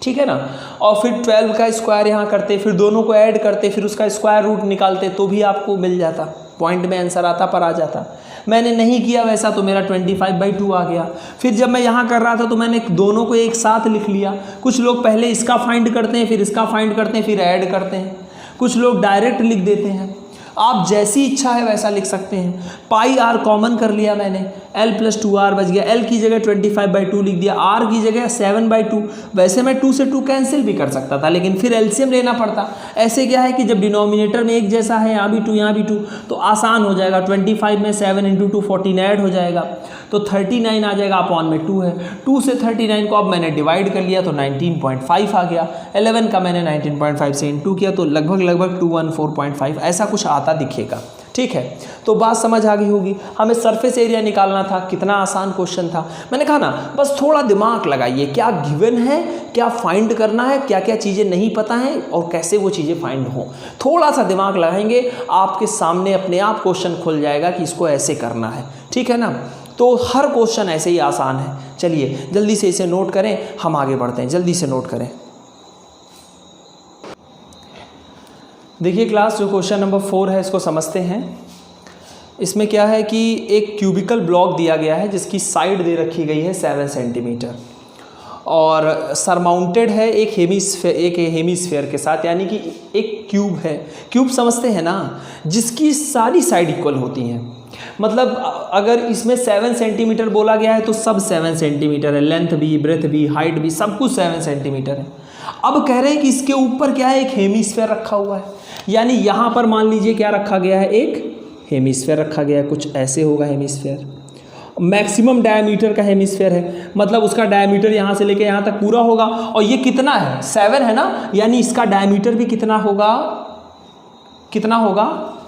ठीक है ना, और फिर 12 का स्क्वायर यहाँ करते, फिर दोनों को ऐड करते, फिर उसका स्क्वायर रूट निकालते, तो भी आपको मिल जाता, पॉइंट में आंसर आता, पर आ जाता। मैंने नहीं किया वैसा, तो मेरा 25/2 आ गया। फिर जब मैं यहाँ कर रहा था तो मैंने दोनों को एक साथ लिख लिया। कुछ लोग पहले इसका फाइंड करते हैं, फिर इसका फाइंड करते हैं, फिर ऐड करते हैं। कुछ लोग डायरेक्ट लिख देते हैं। आप जैसी इच्छा है वैसा लिख सकते हैं। पाई आर कॉमन कर लिया मैंने, L + 2R बच गया। L की जगह 25/2 लिख दिया, R की जगह 7/2। वैसे मैं 2 से 2 कैंसिल भी कर सकता था, लेकिन फिर एलसीएम लेना पड़ता। ऐसे क्या है कि जब डिनोमिनेटर में एक जैसा है, यहाँ भी 2 यहाँ भी 2, तो आसान हो जाएगा। 25 में 7 × 2 14 ऐड हो जाएगा, तो 39 आ जाएगा, अपॉन में 2 है। 2 से 39 को अब मैंने डिवाइड कर लिया तो 19.5 आ गया। 11 का मैंने 19.5 से इंटू किया तो लगभग 214.5 ऐसा कुछ आता दिखेगा, ठीक है। तो बात समझ आ गई होगी। हमें सरफेस एरिया निकालना था, कितना आसान क्वेश्चन था। मैंने कहा ना, बस थोड़ा दिमाग लगाइए, क्या गिवन है, क्या फाइंड करना है, क्या क्या चीज़ें नहीं पता हैं और कैसे वो चीज़ें फाइंड हो। थोड़ा सा दिमाग लगाएंगे, आपके सामने अपने आप क्वेश्चन खुल जाएगा कि इसको ऐसे करना है, ठीक है ना। तो हर क्वेश्चन ऐसे ही आसान है। चलिए जल्दी से इसे नोट करें, हम आगे बढ़ते हैं। जल्दी से नोट करें। देखिए क्लास, जो क्वेश्चन नंबर 4 है इसको समझते हैं। इसमें क्या है कि एक क्यूबिकल ब्लॉक दिया गया है जिसकी साइड दे रखी गई है 7 सेंटीमीटर और सरमाउंटेड है एक हेमीस्फेयर के साथ, यानी कि एक क्यूब है। क्यूब समझते हैं ना, जिसकी सारी साइड इक्वल होती हैं। मतलब अगर इसमें 7 सेंटीमीटर बोला गया है तो सब 7 सेंटीमीटर है, लेंथ भी, ब्रेथ भी, हाइट भी, सब कुछ 7 सेंटीमीटर है। अब कह रहे हैं कि इसके ऊपर क्या है, एक हेमीस्फेयर रखा हुआ है। यानी यहाँ पर मान लीजिए क्या रखा गया है, एक हेमीस्फेयर रखा गया है, कुछ ऐसे होगा हेमीस्फेयर। मैक्सिमम डायमीटर का हेमीस्फेयर है, मतलब उसका डायमीटर यहाँ से लेके यहाँ तक पूरा होगा। और ये कितना है, 7 है ना, यानी इसका डायमीटर भी कितना होगा,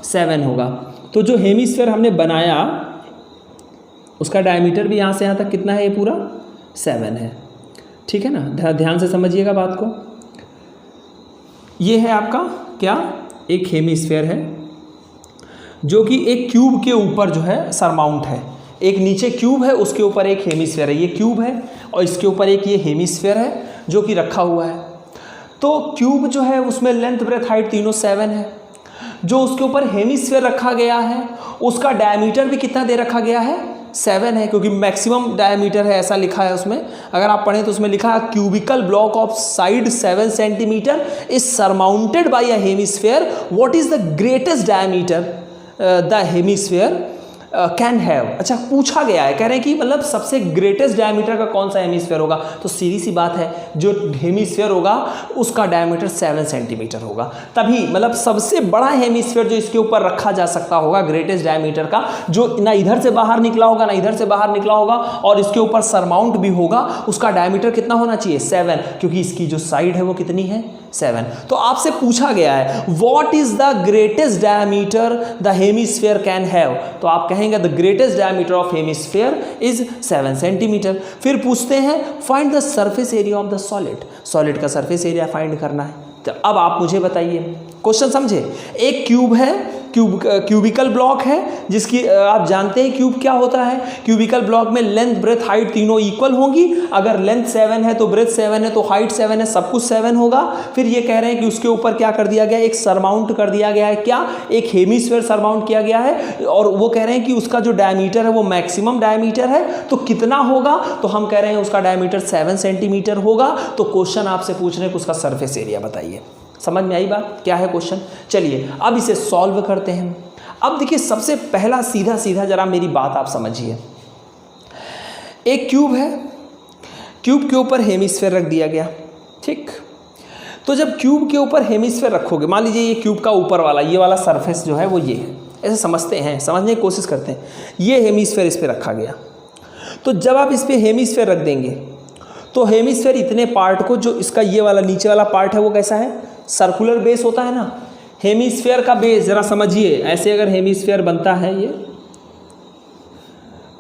7 होगा। तो जो हेमीस्फेयर हमने बनाया उसका डायमीटर भी यहाँ से यहाँ तक कितना है, ये पूरा 7 है, ठीक है ना। ध्यान से समझिएगा बात को। ये है आपका क्या, एक हेमीस्फेयर है जो कि एक क्यूब के ऊपर जो है सरमाउंट है। एक नीचे क्यूब है, उसके ऊपर एक हेमीस्फेयर है। ये क्यूब है और इसके ऊपर एक ये हेमीस्फेयर है जो कि रखा हुआ है। तो क्यूब जो है उसमें लेंथ, ब्रेथ, हाइट तीनों 7 है। जो उसके ऊपर हेमीस्फेयर रखा गया है उसका डायमीटर भी कितना दे रखा गया है, 7 है, क्योंकि मैक्सिमम डायमीटर है ऐसा लिखा है उसमें। अगर आप पढ़ें तो उसमें लिखा है cubical block of side 7 centimetre is surmounted bye a hemisphere. What is the greatest diameter the hemisphere can have. अच्छा, पूछा गया है, कह रहे हैं कि मतलब सबसे ग्रेटेस्ट डायमीटर का कौन सा हेमीस्फीयर होगा, तो सीधी सी बात है जो हेमीस्फीयर होगा उसका डायमीटर 7 सेंटीमीटर होगा। तभी मतलब सबसे बड़ा हेमीस्फीयर जो इसके ऊपर रखा जा सकता होगा ग्रेटेस्ट डायमीटर का, जो ना इधर से बाहर निकला होगा ना इधर से बाहर निकला होगा और इसके ऊपर सरमाउंट भी होगा, उसका डायमीटर कितना होना चाहिए 7, क्योंकि इसकी जो साइड है वो कितनी है 7। तो आपसे पूछा गया है what is the greatest diameter the hemisphere can have, तो आप कहेंगे the greatest diameter of hemisphere is 7 centimetre. फिर पूछते हैं find the surface area of the solid, solid का सरफेस एरिया फाइंड करना है। तो अब आप मुझे बताइए, क्वेश्चन समझे, एक क्यूब है, क्यूबिकल ब्लॉक है जिसकी आप जानते हैं क्यूब क्या होता है, क्यूबिकल ब्लॉक में लेंथ ब्रेथ हाइट तीनों इक्वल होंगी, अगर लेंथ 7 है तो ब्रेथ 7 है तो हाइट 7 है, सब कुछ 7 होगा। फिर ये कह रहे हैं कि उसके ऊपर क्या कर दिया गया, एक सरमाउंट कर दिया गया है, क्या, एक हेमीस्फीयर सरमाउंट किया गया है, और वो कह रहे हैं कि उसका जो डायमीटर है वो मैक्सिमम डायमीटर है, तो कितना होगा, तो हम कह रहे हैं उसका डायमीटर 7 सेंटीमीटर होगा। तो क्वेश्चन आपसे पूछ रहे हैं कि उसका सरफेस एरिया बताइए। समझ में आई बात, क्या है क्वेश्चन? चलिए अब इसे सॉल्व करते हैं। अब देखिए सबसे पहला सीधा सीधा जरा मेरी बात आप समझिए, एक क्यूब है, क्यूब के ऊपर हेमीस्फीयर रख दिया गया, ठीक। तो जब क्यूब के ऊपर हेमीस्फीयर रखोगे, मान लीजिए ये क्यूब का ऊपर वाला ये वाला सरफेस जो है वो ये है, ऐसे समझते हैं, समझने की कोशिश करते हैं, ये हेमीस्फीयर इस पर रखा गया। तो जब आप इस पर हेमीस्फीयर रख देंगे तो हेमीस्फीयर इतने पार्ट को, जो इसका ये वाला नीचे वाला पार्ट है वो कैसा है, सर्कुलर बेस होता है ना। हेमीस्फीयर का बेस जरा समझिए, ऐसे अगर हेमीस्फीयर बनता है ये,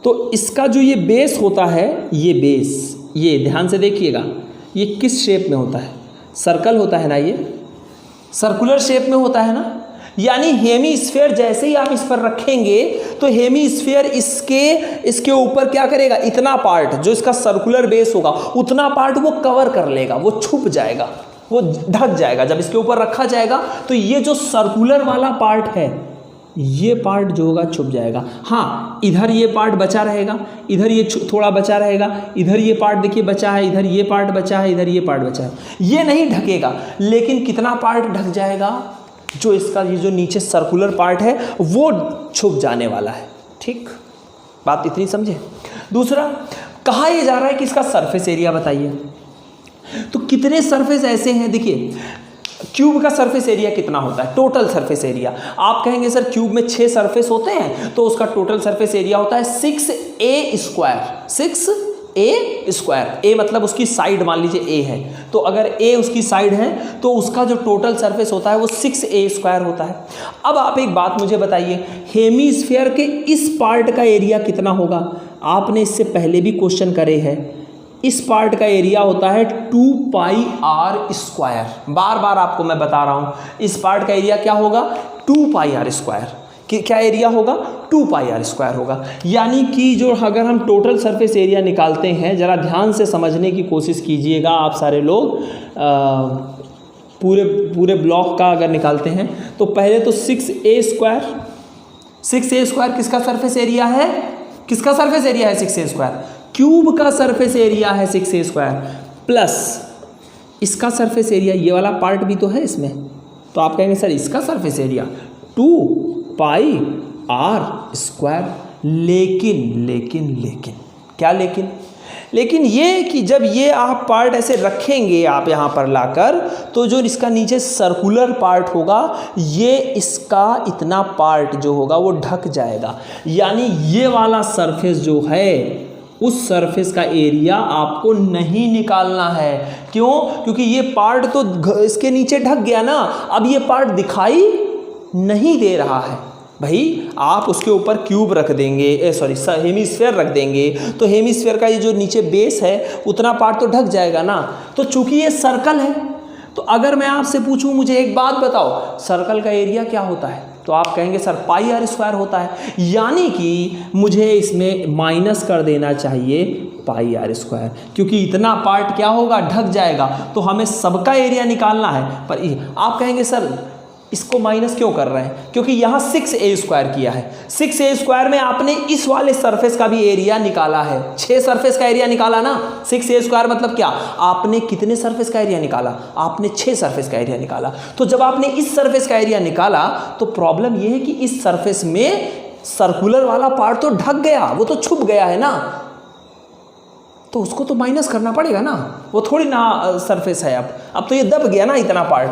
तो इसका जो ये बेस होता है, ये बेस, ये ध्यान से देखिएगा, ये किस शेप में होता है, सर्कल होता है ना, ये सर्कुलर शेप में होता है ना। यानी हेमीस्फीयर जैसे ही आप इस पर रखेंगे तो हेमीस्फीयर इसके ऊपर क्या करेगा, इतना पार्ट जो इसका सर्कुलर बेस होगा उतना पार्ट वो कवर कर लेगा, वो छुप जाएगा, वो ढक जाएगा। जब इसके ऊपर रखा जाएगा तो ये जो सर्कुलर वाला पार्ट है, ये पार्ट जो होगा छुप जाएगा। हाँ, इधर ये पार्ट बचा रहेगा, इधर ये थोड़ा बचा रहेगा, इधर ये पार्ट देखिए बचा है, इधर ये पार्ट बचा है, इधर ये पार्ट बचा है, ये नहीं ढकेगा। लेकिन कितना पार्ट ढक जाएगा, जो इसका ये जो नीचे सर्कुलर पार्ट है वो छुप जाने वाला है, ठीक। बात इतनी समझे। दूसरा, कहा यह जा रहा है कि इसका सरफेस एरिया बताइए। तो कितने सरफेस ऐसे हैं, देखिए क्यूब का सरफेस एरिया कितना होता है, टोटल सरफेस एरिया। आप कहेंगे सर क्यूब में 6 सरफेस होते हैं तो उसका टोटल सरफेस एरिया होता है 6a स्क्वायर, 6a स्क्वायर। ए मतलब उसकी साइड, मान लीजिए ए है, तो अगर ए उसकी साइड है तो उसका जो टोटल सरफेस होता है वो 6a स्क्वायर होता है। अब आप एक बात मुझे बताइए, हेमीस्फीयर के इस पार्ट का एरिया कितना होगा? आपने इससे पहले भी क्वेश्चन करे हैं, इस पार्ट का एरिया होता है 2πr स्क्वायर। बार बार आपको मैं बता रहा हूँ, इस पार्ट का एरिया क्या होगा, 2πr स्क्वायर। कि क्या एरिया होगा, 2πr स्क्वायर होगा। यानी कि जो अगर हम टोटल सरफेस एरिया निकालते हैं, ज़रा ध्यान से समझने की कोशिश कीजिएगा आप सारे लोग, पूरे ब्लॉक का अगर निकालते हैं तो पहले तो 6a स्क्वायर, 6a स्क्वायर किसका सरफेस एरिया है, किसका सरफेस एरिया है 6a स्क्वायर, क्यूब का सरफेस एरिया है 6a स्क्वायर, प्लस इसका सरफेस एरिया, ये वाला पार्ट भी तो है इसमें, तो आप कहेंगे सर इसका सरफेस एरिया 2πr स्क्वायर। लेकिन क्या लेकिन ये कि जब ये आप पार्ट ऐसे रखेंगे आप यहाँ पर लाकर, तो जो इसका नीचे सर्कुलर पार्ट होगा, ये इसका इतना पार्ट जो होगा वो ढक जाएगा। यानी ये वाला सरफेस जो है, उस सरफेस का एरिया आपको नहीं निकालना है। क्यों? क्योंकि ये पार्ट तो इसके नीचे ढक गया ना, अब ये पार्ट दिखाई नहीं दे रहा है। भाई आप उसके ऊपर क्यूब रख देंगे, हेमीस्फीयर रख देंगे, तो हेमीस्फीयर का ये जो नीचे बेस है उतना पार्ट तो ढक जाएगा ना। तो चूंकि ये सर्कल है, तो अगर मैं आपसे पूछूं मुझे एक बात बताओ, सर्कल का एरिया क्या होता है, तो आप कहेंगे सर πr स्क्वायर होता है। यानी कि मुझे इसमें माइनस कर देना चाहिए πr स्क्वायर, क्योंकि इतना पार्ट क्या होगा, ढक जाएगा। तो हमें सबका एरिया निकालना है, पर आप कहेंगे सर इसको माइनस क्यों कर रहे हैं, क्योंकि यहाँ 6a स्क्वायर किया है। 6a स्क्वायर में आपने इस वाले सरफेस का भी एरिया निकाला है, 6 सरफेस का एरिया निकाला ना। 6a स्क्वायर मतलब क्या, आपने कितने सरफेस का एरिया निकाला, आपने 6 सरफेस का एरिया निकाला। तो जब आपने इस सरफेस का एरिया निकाला तो प्रॉब्लम यह है कि इस सरफेस में सर्कुलर वाला पार्ट तो ढक गया, वो तो छुप गया है ना, तो उसको तो माइनस करना पड़ेगा ना, वो थोड़ी ना सरफेस है। अब तो ये दब गया ना इतना पार्ट,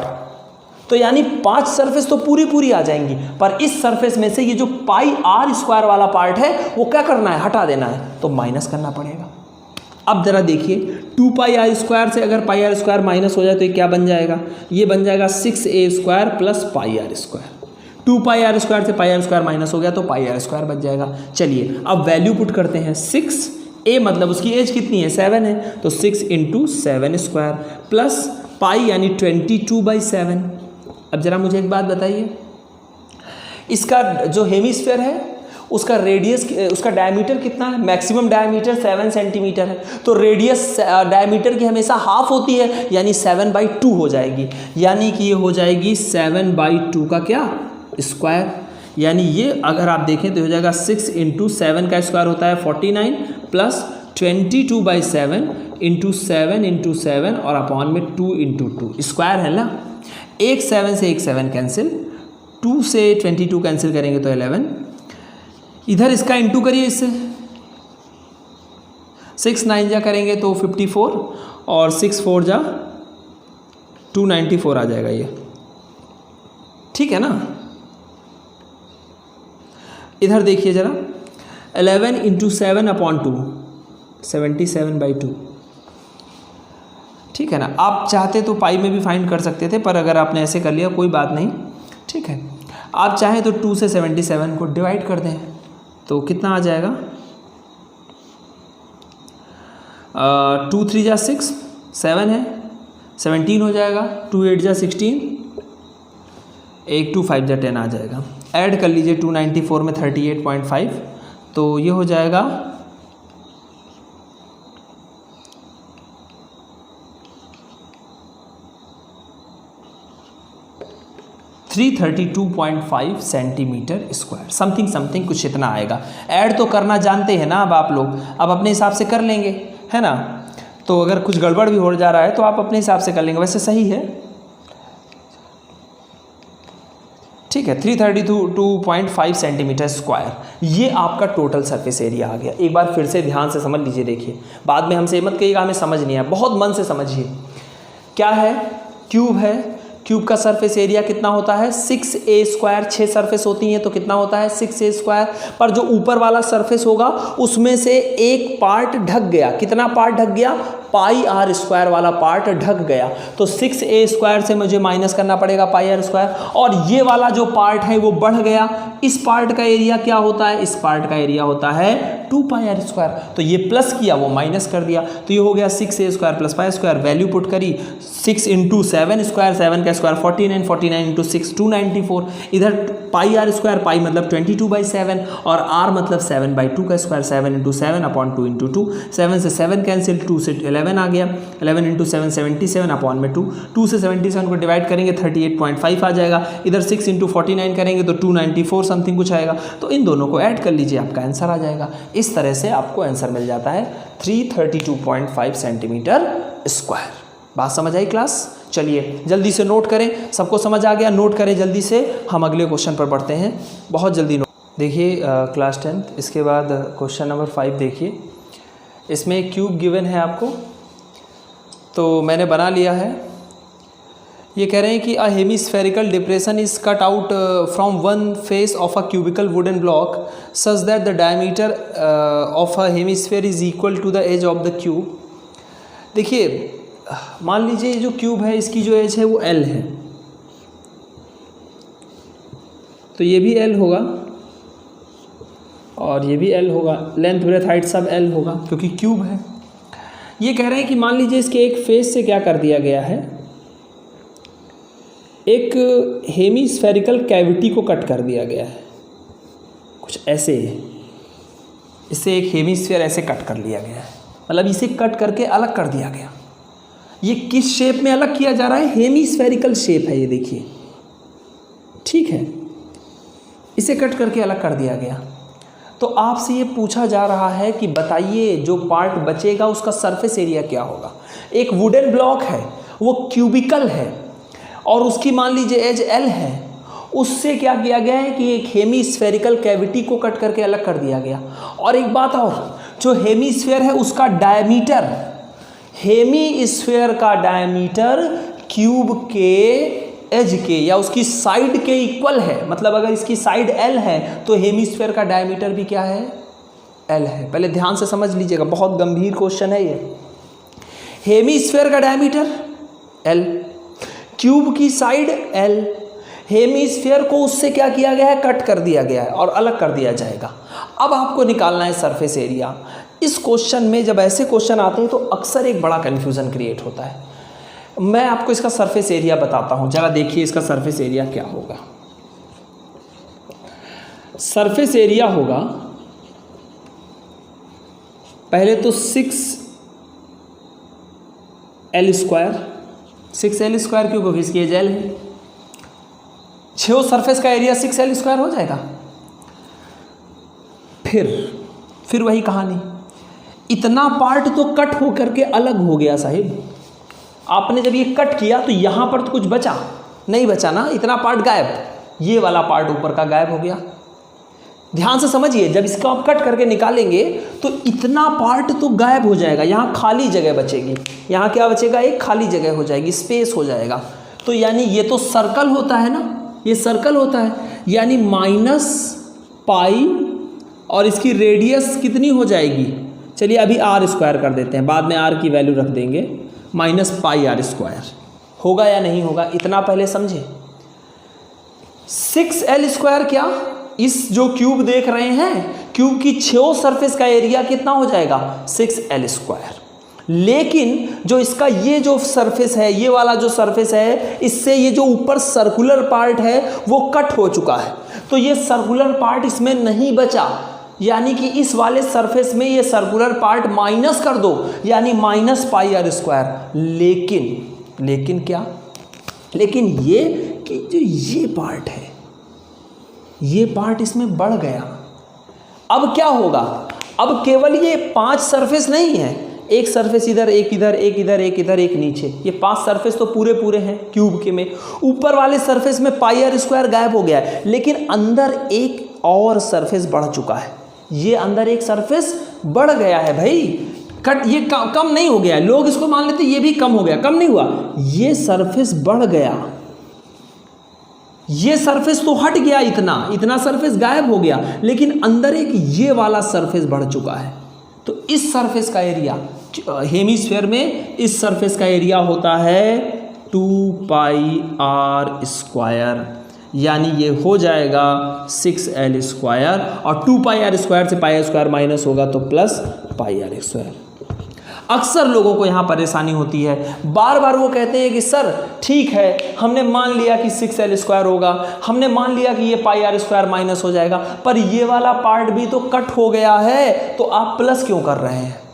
तो यानी 5 सरफेस तो पूरी आ जाएंगी, पर इस सरफेस में से ये जो पाई आर स्क्वायर वाला पार्ट है वो क्या करना है, हटा देना है, तो माइनस करना पड़ेगा। अब जरा देखिए 2 पाई आर स्क्वायर से अगर पाई आर स्क्वायर माइनस हो जाए तो ये क्या बन जाएगा, ये बन जाएगा 6a square plus pi r square. 2 pi r square से पाई आर स्क्वायर माइनस हो गया तो पाई आर स्क्वायर बच जाएगा। चलिए अब वैल्यू पुट करते हैं, 6a मतलब उसकी एज कितनी है, 7 है, तो 6 × 7 स्क्वायर प्लस पाई यानी 22/7। अब जरा मुझे एक बात बताइए, इसका जो हेमिस्फीयर है उसका रेडियस, उसका डायमीटर कितना है, मैक्सिमम डायमीटर 7 सेंटीमीटर है, तो रेडियस डायमीटर की हमेशा हाफ होती है, यानी 7/2 हो जाएगी, यानी कि ये हो जाएगी 7/2 का क्या, स्क्वायर। यानी ये अगर आप देखें तो हो जाएगा 6 × 7 का स्क्वायर होता है 49 प्लस 22/7 × 7 × 7 और अपॉन में 2 × 2 स्क्वायर है ना। एक 7 से एक 7 कैंसिल, 2 से 22 कैंसिल करेंगे तो 11, इधर इसका इंटू करिए इससे, 6 9 जा करेंगे तो 54 और 6 4 जा 294 आ जाएगा ये, ठीक है ना। इधर देखिए जरा, 11 × 7 अपॉन 2 77/2, ठीक है ना। आप चाहते तो पाई में भी फाइंड कर सकते थे, पर अगर आपने ऐसे कर लिया कोई बात नहीं, ठीक है। आप चाहें तो 2 से 77 को डिवाइड कर दें तो कितना आ जाएगा, 2 3 जा 6, 7 है, 17 हो जाएगा, 2 8 जा 16, 1 2 5 जा 10 आ जाएगा। ऐड कर लीजिए 294 में 38.5, तो ये हो जाएगा 332.5 सेंटीमीटर स्क्वायर, समथिंग कुछ इतना आएगा। ऐड तो करना जानते हैं ना अब आप लोग, अब अपने हिसाब से कर लेंगे, है ना। तो अगर कुछ गड़बड़ भी हो जा रहा है तो आप अपने हिसाब से कर लेंगे, वैसे सही है, ठीक है। 332.5 सेंटीमीटर स्क्वायर, ये आपका टोटल सरफेस एरिया आ गया। एक बार फिर से ध्यान से समझ लीजिए, देखिए बाद में हमसे मत कहिएगा हमें समझ नहीं आया, बहुत मन से समझिए। क्या है, क्यूब है, क्यूब का सरफेस एरिया कितना होता है 6a स्क्वायर, 6 सरफेस होती हैं तो कितना होता है 6a स्क्वायर, पर जो ऊपर वाला सरफेस होगा उसमें से एक पार्ट ढक गया, कितना पार्ट ढक गया, पाई आर स्क्वायर वाला पार्ट ढक गया, तो 6a स्क्वायर से मुझे माइनस करना पड़ेगा पाई आर स्क्वायर, और ये वाला जो पार्ट है वो बढ़ गया, इस पार्ट का एरिया क्या होता है, इस पार्ट का एरिया होता है 2 पाई आर स्क्वायर, तो ये प्लस किया वो माइनस कर दिया, तो ये हो गया 6a square plus pi square. Value put करी, 6 × 7 स्क्वायर, 7 का स्क्वायर 49, 49 × 6 294, इधर पाई आर स्क्वायर, पाई मतलब 22/7 और आर मतलब 7/2 का स्क्वायर, 7 × 7 अपॉन 2 × 2, 7 से 7 कैंसिल, 2 से 11 आ गया, 11 × 7 77 अपॉन में 2, 2 से 77 को डिवाइड करेंगे 38.5 आ जाएगा, इधर 6 × 49 करेंगे तो 294 समथिंग कुछ आएगा, तो इन दोनों को ऐड कर लीजिए आपका आंसर आ जाएगा। इस तरह से आपको आंसर मिल जाता है 332.5 सेंटीमीटर स्क्वायर। बात समझ आई क्लास? चलिए जल्दी से नोट करें, सबको समझ आ गया, नोट करें जल्दी से, हम अगले क्वेश्चन पर बढ़ते हैं, बहुत जल्दी नोट। देखिए क्लास 10th, इसके बाद क्वेश्चन नंबर 5 देखिए, इसमें एक क्यूब गिवन है आपको, तो मैंने बना लिया है। ये कह रहे हैं कि a hemispherical depression is cut out from one face of a cubical wooden block such that the diameter of a hemisphere is equal to the edge of the cube. देखिए मान लीजिए ये जो क्यूब है इसकी जो एज है वो L है, तो ये भी L होगा और ये भी L होगा, लेंथ ब्रेथ हाइट सब L होगा क्योंकि क्यूब है। ये कह रहे हैं कि मान लीजिए इसके एक फेस से क्या कर दिया गया है, एक हेमिस्फेरिकल कैविटी को कट कर दिया गया है, कुछ ऐसे इससे एक हेमिस्फीयर ऐसे कट कर लिया गया है, मतलब इसे कट करके अलग कर दिया गया। ये किस शेप में अलग किया जा रहा है, हेमिस्फेरिकल शेप है ये देखिए, ठीक है, इसे कट करके अलग कर दिया गया। तो आपसे ये पूछा जा रहा है कि बताइए जो पार्ट बचेगा उसका सरफेस एरिया क्या होगा। एक वुडन ब्लॉक है, वो क्यूबिकल है और उसकी मान लीजिए एज L है, उससे क्या किया गया है कि एक हेमीस्फेरिकल कैविटी को कट करके अलग कर दिया गया। और एक बात और, जो हेमीस्फेयर है उसका डायमीटर, हेमीस्फेयर का डायमीटर क्यूब के एज के या उसकी साइड के इक्वल है। मतलब अगर इसकी साइड L है तो हेमीस्फेयर का डायमीटर भी क्या है, L है। पहले ध्यान से समझ लीजिएगा, बहुत गंभीर क्वेश्चन है ये। हेमीस्फेयर का डायमीटर L, क्यूब की साइड L, हेमीस्फेयर को उससे क्या किया गया है, कट कर दिया गया है और अलग कर दिया जाएगा। अब आपको निकालना है सरफेस एरिया। इस क्वेश्चन में जब ऐसे क्वेश्चन आते हैं तो अक्सर एक बड़ा कन्फ्यूज़न क्रिएट होता है। मैं आपको इसका सरफेस एरिया बताता हूँ, जरा देखिए इसका सरफेस एरिया क्या होगा। सरफेस एरिया होगा पहले तो 6L स्क्वायर, 6L स्क्वायर क्योंकि इसकी एज L है, 6 सरफेस का एरिया 6L स्क्वायर हो जाएगा। फिर वही कहानी, इतना पार्ट तो कट हो करके अलग हो गया साहिब। आपने जब ये कट किया तो यहाँ पर तो कुछ बचा नहीं, बचा ना, इतना पार्ट गायब, ये वाला पार्ट ऊपर का गायब हो गया। ध्यान से समझिए, जब इसको आप कट करके निकालेंगे तो इतना पार्ट तो गायब हो जाएगा, यहाँ खाली जगह बचेगी। यहाँ क्या बचेगा, एक खाली जगह हो जाएगी, स्पेस हो जाएगा। तो यानी ये तो सर्कल होता है ना, ये सर्कल होता है, यानी -पाई और इसकी रेडियस कितनी हो जाएगी, चलिए अभी r स्क्वायर कर देते हैं, बाद में r की वैल्यू रख देंगे, -πr स्क्वायर होगा या नहीं होगा, इतना पहले समझे। 6L स्क्वायर क्या, इस जो क्यूब देख रहे हैं, क्यूब की 6 सरफेस का एरिया कितना हो जाएगा, 6L स्क्वायर। लेकिन जो इसका ये जो सरफेस है, ये वाला जो सरफेस है, इससे ये जो ऊपर सर्कुलर पार्ट है वो कट हो चुका है, तो ये सर्कुलर पार्ट इसमें नहीं बचा। यानी कि इस वाले सरफेस में ये सर्कुलर पार्ट माइनस कर दो, यानी -πr स्क्वायर। लेकिन क्या, लेकिन ये कि जो ये पार्ट है, ये पार्ट इसमें बढ़ गया। अब क्या होगा, अब केवल ये 5 सरफेस नहीं है, एक सरफेस इधर, एक इधर, एक इधर, एक इधर, एक नीचे, ये 5 सरफेस तो पूरे हैं क्यूब के में। ऊपर वाले सरफेस में πr स्क्वायर गायब हो गया है, लेकिन अंदर एक और सरफेस बढ़ चुका है। ये अंदर एक सरफेस बढ़ गया है भाई, कट ये कम नहीं हो गया। लोग इसको मान लेते ये भी कम हो गया, कम नहीं हुआ, ये सरफेस बढ़ गया। ये सरफेस तो हट गया, इतना सरफेस गायब हो गया, लेकिन अंदर एक ये वाला सरफेस बढ़ चुका है। तो इस सरफेस का एरिया, हेमीस्फेयर में इस सरफेस का एरिया होता है 2πr स्क्वायर, यानी ये हो जाएगा 6L स्क्वायर, और 2πr स्क्वायर से πr स्क्वायर माइनस होगा तो +πr स्क्वायर। अक्सर लोगों को यहाँ परेशानी होती है, बार बार वो कहते हैं कि सर ठीक है, हमने मान लिया कि 6L स्क्वायर होगा, हमने मान लिया कि ये πr स्क्वायर माइनस हो जाएगा, पर ये वाला पार्ट भी तो कट हो गया है, तो आप प्लस क्यों कर रहे हैं।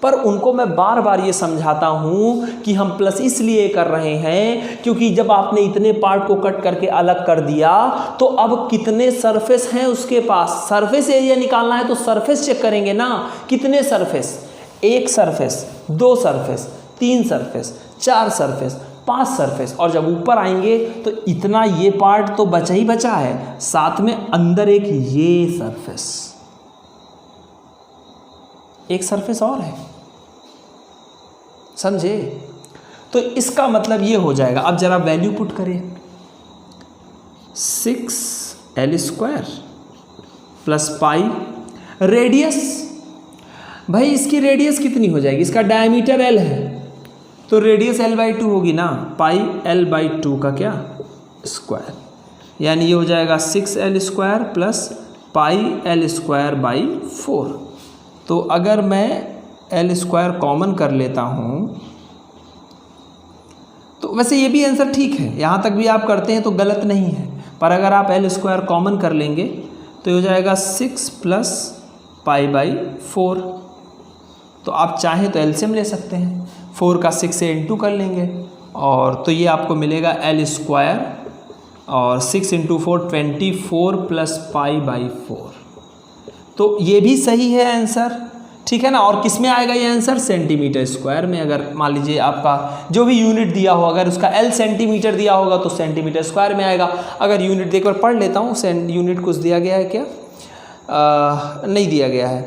पर उनको मैं बार बार ये समझाता हूँ कि हम प्लस इसलिए कर रहे हैं क्योंकि जब आपने इतने पार्ट को कट करके अलग कर दिया तो अब कितने सरफेस हैं उसके पास, सरफेस एरिया निकालना है तो सरफेस चेक करेंगे ना, कितने surface, 1 surface, 2 surface, 3 surface, 4 surface, 5 surface, और जब ऊपर आएंगे तो इतना ये पार्ट तो बचा ही बचा है, साथ में अंदर एक ये सरफेस, एक सरफेस और है, समझे। तो इसका मतलब ये हो जाएगा, अब जरा वैल्यू पुट करें, 6L स्क्वायर प्लस पाई, रेडियस, भाई इसकी रेडियस कितनी हो जाएगी, इसका डायमीटर L है तो रेडियस L/2 होगी ना, पाई L/2 का क्या स्क्वायर, यानी ये हो जाएगा 6L square plus pi L square by 4। तो अगर मैं L स्क्वायर कॉमन कर लेता हूँ तो वैसे ये भी आंसर ठीक है, यहाँ तक भी आप करते हैं तो गलत नहीं है, पर अगर आप L स्क्वायर कॉमन कर लेंगे तो हो जाएगा 6 प्लस पाई बाई 4। तो आप चाहें तो एलसीएम ले सकते हैं, 4 का 6 से इंटू कर लेंगे और तो ये आपको मिलेगा L स्क्वायर और 6 इंटू 4 24 प्लस पाई बाई 4। तो ये भी सही है आंसर, ठीक है ना। और किस में आएगा ये आंसर, सेंटीमीटर स्क्वायर में। अगर मान लीजिए आपका जो भी यूनिट दिया हो, अगर उसका एल सेंटीमीटर दिया होगा तो सेंटीमीटर स्क्वायर में आएगा। अगर यूनिट एक बार पढ़ लेता हूँ, यूनिट कुछ दिया गया है क्या, नहीं दिया गया है,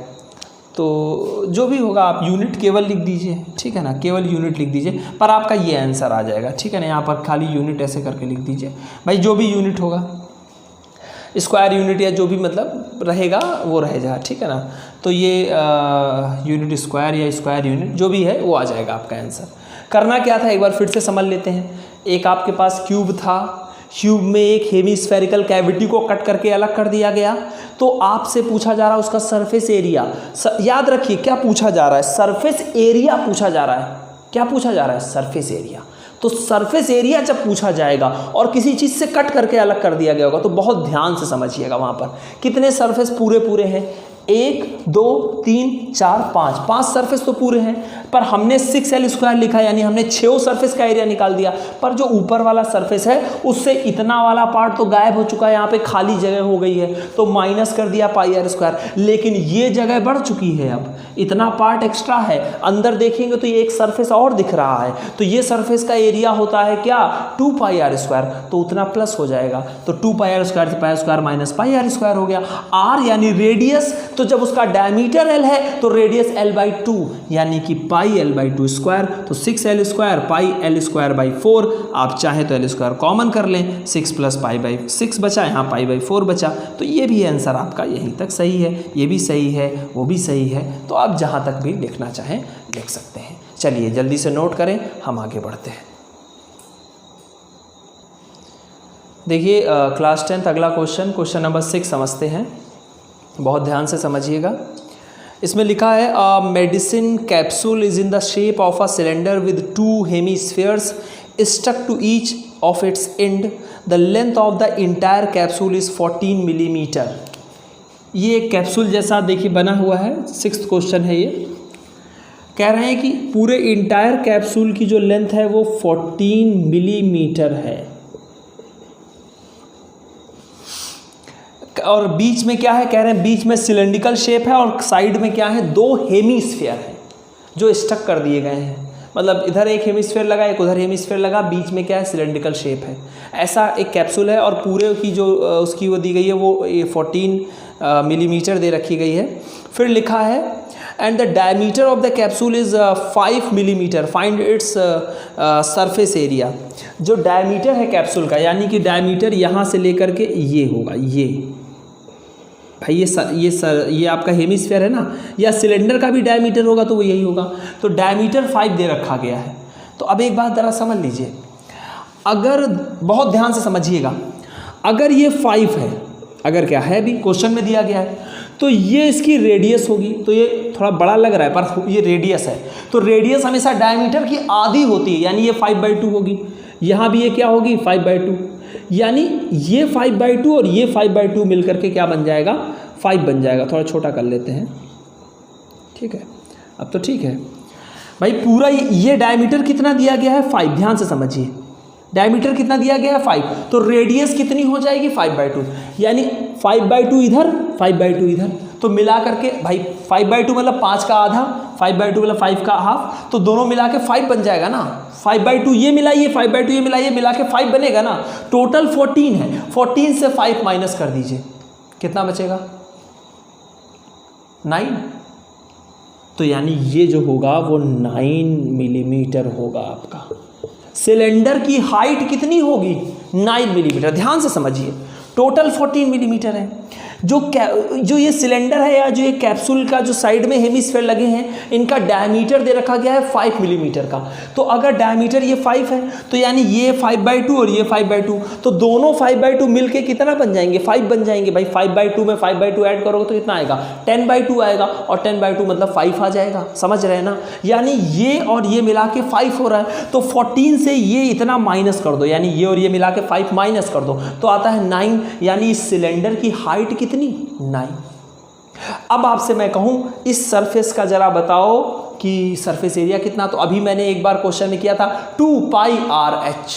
तो जो भी होगा आप यूनिट केवल लिख दीजिए, ठीक है ना, केवल यूनिट लिख दीजिए, पर आपका ये आंसर आ जाएगा, ठीक है ना। यहाँ पर खाली यूनिट ऐसे करके लिख दीजिए भाई, जो भी यूनिट होगा, स्क्वायर यूनिट या जो भी मतलब रहेगा वो रहेगा, ठीक है ना। तो ये यूनिट स्क्वायर या स्क्वायर यूनिट जो भी है वो आ जाएगा आपका आंसर। करना क्या था एक बार फिर से समझ लेते हैं। एक आपके पास क्यूब था, क्यूब में एक हेमीस्फेरिकल कैविटी को कट करके अलग कर दिया गया, तो आपसे पूछा जा रहा है उसका सरफेस एरिया। याद रखिए क्या पूछा जा रहा है, सरफेस एरिया पूछा जा रहा है। क्या पूछा जा रहा है, सरफेस एरिया। तो सरफेस एरिया जब पूछा जाएगा और किसी चीज़ से कट करके अलग कर दिया गया होगा तो बहुत ध्यान से समझिएगा। वहाँ पर कितने सरफेस पूरे हैं, 1 2 3 4 5 सरफेस तो पूरे हैं, पर हमने 6L² लिखा, यानी हमने 6 सरफेस का एरिया निकाल दिया। पर जो ऊपर वाला सरफेस है उससे इतना वाला पार्ट तो गायब हो चुका है, यहाँ पे खाली जगह हो गई है, तो माइनस कर दिया πr²। लेकिन ये जगह बढ़ चुकी है, अब इतना पार्ट एक्स्ट्रा है। अंदर देखेंगे तो ये एक सरफेस और दिख रहा है, तो ये सरफेस का एरिया होता है क्या, 2πr², तो उतना प्लस हो जाएगा। तो 2πr² से πr² माइनस πr² हो गया। r यानी रेडियस, तो जब उसका डायमीटर l है तो रेडियस l/2 यानी कि πl/2²। तो 6l² πl²/4, आप चाहें तो l² कॉमन कर लें, 6 + π/6 बचा, यहाँ π/4 बचा। तो ये भी आंसर आपका यहीं तक सही है, ये भी सही है, वो भी सही है। तो आप जहाँ तक भी लिखना चाहें लिख सकते हैं। चलिए जल्दी से नोट करें, हम आगे बढ़ते हैं। देखिए क्लास 10 अगला क्वेश्चन नंबर 6 समझते हैं, बहुत ध्यान से समझिएगा। इसमें लिखा है a medicine capsule is in the shape of a cylinder with 2 hemispheres stuck to each of its end, the length of the entire capsule is 14 millimetre. ये एक कैप्सूल जैसा देखिए बना हुआ है, 6th क्वेश्चन है ये। कह रहे हैं कि पूरे इंटायर कैप्सूल की जो लेंथ है वो 14 मिलीमीटर है, और बीच में क्या है, कह रहे हैं बीच में सिलेंड्रिकल शेप है और साइड में क्या है, 2 हेमीस्फीयर है जो स्टक कर दिए गए हैं। मतलब इधर एक हेमीस्फीयर लगा, एक उधर हेमीस्फीयर लगा, बीच में क्या है, सिलेंड्रिकल शेप है। ऐसा एक कैप्सूल है और पूरे की जो उसकी वो दी गई है वो 14 मिलीमीटर दे रखी गई है। फिर लिखा है and the diameter of the capsule is 5 millimetre, find its surface area. जो डायमीटर है कैप्सूल का, यानी कि डायमीटर यहाँ से लेकर के ये होगा, ये भाई ये आपका हेमीस्फीयर है ना, या सिलेंडर का भी डायमीटर होगा तो वो यही होगा। तो डायमीटर 5 दे रखा गया है। तो अब एक बात ज़रा समझ लीजिए, अगर बहुत ध्यान से समझिएगा, अगर ये 5 है, अगर क्या है भी क्वेश्चन में दिया गया है, तो ये इसकी रेडियस होगी। तो ये थोड़ा बड़ा लग रहा है पर ये रेडियस है, तो रेडियस हमेशा डायमीटर की आधी होती है, यानी ये 5/2 होगी। यहाँ भी ये क्या होगी, 5/2, यानी ये 5/2 और ये 5/2 मिलकर के क्या बन जाएगा, 5 बन जाएगा। थोड़ा छोटा कर लेते हैं, ठीक है, अब तो ठीक है भाई। पूरा ये डायमीटर कितना दिया गया है, 5, ध्यान से समझिए, डायमीटर कितना दिया गया है, 5, तो रेडियस कितनी हो जाएगी, 5/2, यानी 5/2 इधर, 5/2 इधर, तो मिला करके भाई 5/2 मतलब 5 का आधा, 5/2 मतलब 5 का हाफ, तो दोनों मिला के 5 बन जाएगा ना। 5/2 ये मिलाइए, 5/2 ये मिलाइए, मिला के 5 बनेगा ना। टोटल 14 है, 14 से 5 माइनस कर दीजिए, कितना बचेगा, 9। तो यानी ये जो होगा वो 9 मिलीमीटर होगा आपका। सिलेंडर की हाइट कितनी होगी, 9 मिलीमीटर। ध्यान से समझिए, टोटल 14 मिलीमीटर है। जो ये सिलेंडर है या जो ये कैप्सूल का जो साइड में हेमीस्फीयर लगे हैं, इनका डायमीटर दे रखा गया है 5 मिलीमीटर का। तो अगर डायमीटर ये 5 है तो यानी ये 5/2 और ये 5/2, तो दोनों 5/2 मिलके कितना बन जाएंगे, 5 बन जाएंगे। भाई 5/2 में 5/2 ऐड करोगे तो कितना आएगा, 10/2 आएगा, और 10/2 मतलब 5 आ जाएगा। समझ रहे हैं ना, यानी ये और ये मिला के 5 हो रहा है। तो 14 से ये इतना माइनस कर दो, यानी ये और ये मिला के 5 माइनस कर दो, तो आता है 9, यानी इस सिलेंडर की हाइट कितनी, 9। अब आपसे मैं कहूं इस सरफेस का जरा बताओ कि सरफेस एरिया कितना। तो अभी मैंने एक बार क्वेश्चन में किया था 2πRh।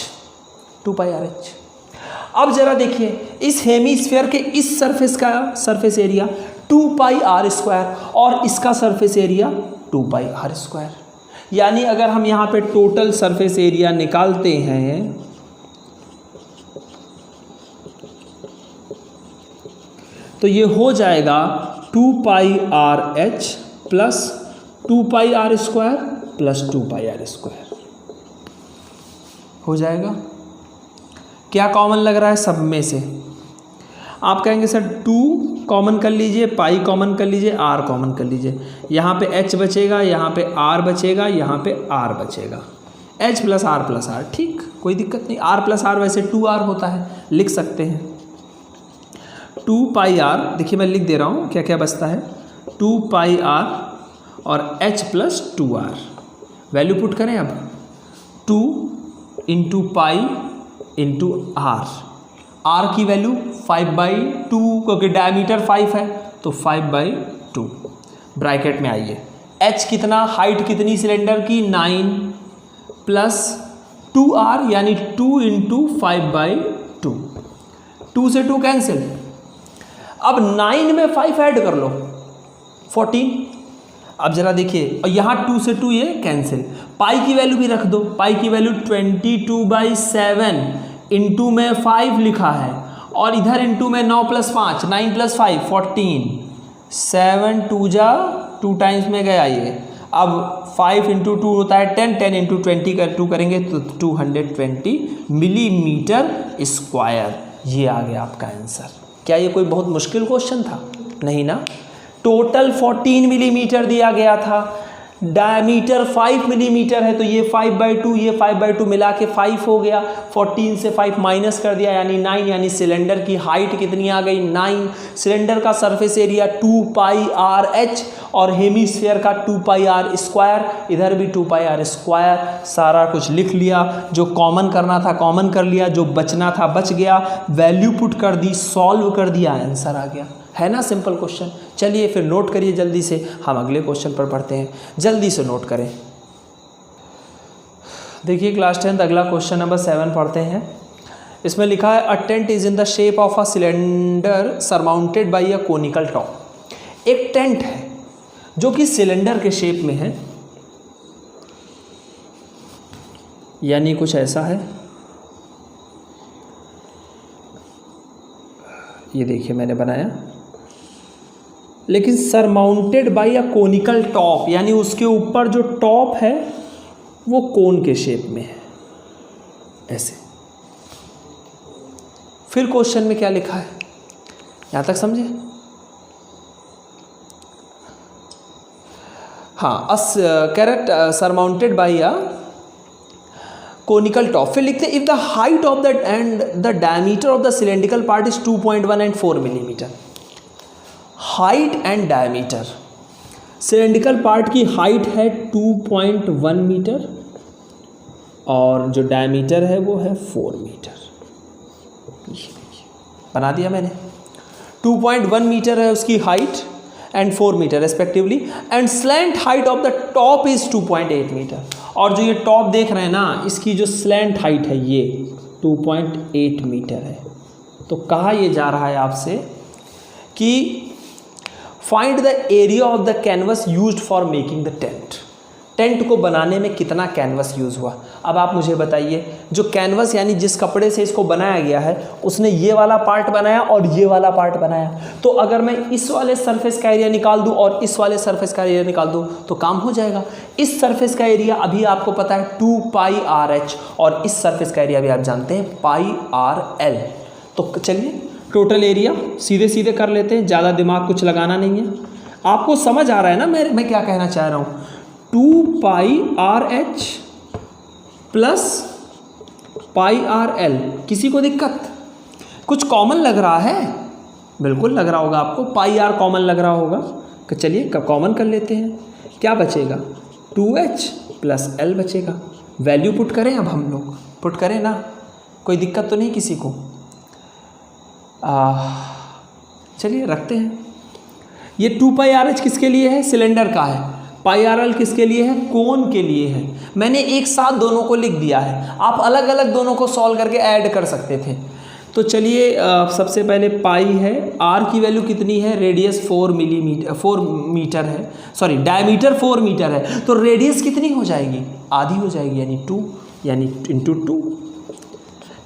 अब जरा देखिए इस हेमीस्फीयर के इस सरफेस का surface area 2 pi r square, और इसका surface area 2 pi r square. यानी अगर हम यहाँ पे टोटल सरफेस एरिया निकालते हैं तो ये हो जाएगा 2 pi r h plus 2 pi r square plus 2 pi r square हो जाएगा। क्या कॉमन लग रहा है सब में से? आप कहेंगे सर 2 कॉमन कर लीजिए, पाई कॉमन कर लीजिए, आर कॉमन कर लीजिए। यहाँ पे h बचेगा, यहाँ पे r बचेगा, यहाँ पे r बचेगा। h प्लस आर, ठीक, कोई दिक्कत नहीं। r प्लस आर वैसे 2r होता है, लिख सकते हैं 2 पाई आर। देखिए मैं लिख दे रहा हूँ क्या क्या बचता है, 2 पाई आर और h plus 2r। Value put करें अब, 2 into pi into r. R की वैल्यू 5/2, क्योंकि डायमीटर 5 है तो 5/2 ब्रैकेट में आइए। h कितना, हाइट कितनी सिलेंडर की, 9 प्लस 2r यानी 2 इंटू 5/2। 2 से 2 कैंसिल। अब 9 में 5 ऐड कर लो, 14। अब जरा देखिए, और यहाँ 2 से 2 ये कैंसिल। पाई की वैल्यू भी रख दो, पाई की वैल्यू 22/7, इंटू में 5 लिखा है, और इधर इंटू में 9 प्लस 5, 9 प्लस 5 14, 7 2 जा 2 टाइम्स में गया ये। अब 5 इंटू 2 होता है 10, 10 इंटू 20 कर 2 करेंगे तो 220 मिलीमीटर स्क्वायर। ये आ गया आपका आंसर। क्या ये कोई बहुत मुश्किल क्वेश्चन था? नहीं ना। टोटल 14 मिलीमीटर दिया गया था, डायमीटर 5 मिलीमीटर है, तो ये 5/2, ये 5/2 मिला के 5 हो गया। 14 से 5 माइनस कर दिया यानी 9, यानी सिलेंडर की हाइट कितनी आ गई, 9। सिलेंडर का surface area 2 pi r H, और हेमीस्फीयर का 2 पाई आर स्क्वायर, इधर भी 2 पाई आर स्क्वायर। सारा कुछ लिख लिया, जो कॉमन करना था कॉमन कर लिया, जो बचना था बच गया, वैल्यू पुट कर दी, सॉल्व कर दिया, आंसर आ गया। है ना सिंपल क्वेश्चन। चलिए फिर नोट करिए जल्दी से, हम अगले क्वेश्चन पर पढ़ते हैं। जल्दी से नोट करें। देखिए क्लास 10 अगला क्वेश्चन नंबर 7 पढ़ते हैं। इसमें लिखा है a tent is in the shape of a cylinder surmounted by a conical top. एक टेंट है जो कि सिलेंडर के शेप में है, यानी कुछ ऐसा है। ये देखिए मैंने बनाया, लेकिन surmounted by a conical top, यानी उसके ऊपर जो टॉप है वो कोन के शेप में है, ऐसे। फिर क्वेश्चन में क्या लिखा है, यहां तक समझे? हाँ, कैरेट surmounted by a conical top. फिर लिखते हैं if the height of the and the diameter of the cylindrical part is 2.1 and 4 millimetre. Height and diameter, cylindrical part की हाइट है 2.1 मीटर और जो डायमीटर है वो है 4 मीटर। बना दिया मैंने। 2.1 मीटर है उसकी height and 4 metre respectively, and slant height of the top is 2.8 metre. और जो ये टॉप देख रहे हैं ना, इसकी जो स्लैंट हाइट है ये 2.8 मीटर है। तो कहा ये जा रहा है आपसे कि find the area of the canvas used for making the tent. Tent को बनाने में कितना कैनवस यूज़ हुआ। अब आप मुझे बताइए, जो कैनवस यानी जिस कपड़े से इसको बनाया गया है, उसने ये वाला पार्ट बनाया और ये वाला पार्ट बनाया। तो अगर मैं इस वाले सरफेस का एरिया निकाल दूं और इस वाले सरफेस का एरिया निकाल दूं तो काम हो जाएगा। इस सरफेस का एरिया अभी आपको पता है 2 पाई आर एच, और इस सरफेस का एरिया भी आप जानते हैं पाई आर एल। तो चलिए टोटल एरिया सीधे सीधे कर लेते हैं, ज़्यादा दिमाग कुछ लगाना नहीं है। आपको समझ आ रहा है ना मैं क्या कहना चाह रहा हूँ। 2 pi r h plus pi r l. किसी को दिक्कत? कुछ कॉमन लग रहा है? बिल्कुल लग रहा होगा आपको, पाई आर कॉमन लग रहा होगा। तो चलिए कॉमन कर लेते हैं। क्या बचेगा? 2h प्लस एल बचेगा। वैल्यू पुट करें, अब हम लोग पुट करें ना, कोई दिक्कत तो नहीं किसी को? चलिए रखते हैं। ये 2 पाई आर एच किसके लिए है? सिलेंडर का है। पाई आर एल किसके लिए है? कोन के लिए है। मैंने एक साथ दोनों को लिख दिया है, आप अलग अलग दोनों को सॉल्व करके ऐड कर सकते थे। तो चलिए सबसे पहले पाई है, आर की वैल्यू कितनी है, रेडियस 4 मीटर है, सॉरी डायमीटर 4 मीटर है, तो रेडियस कितनी हो जाएगी, आधी हो जाएगी, यानी 2, यानी इंटू 2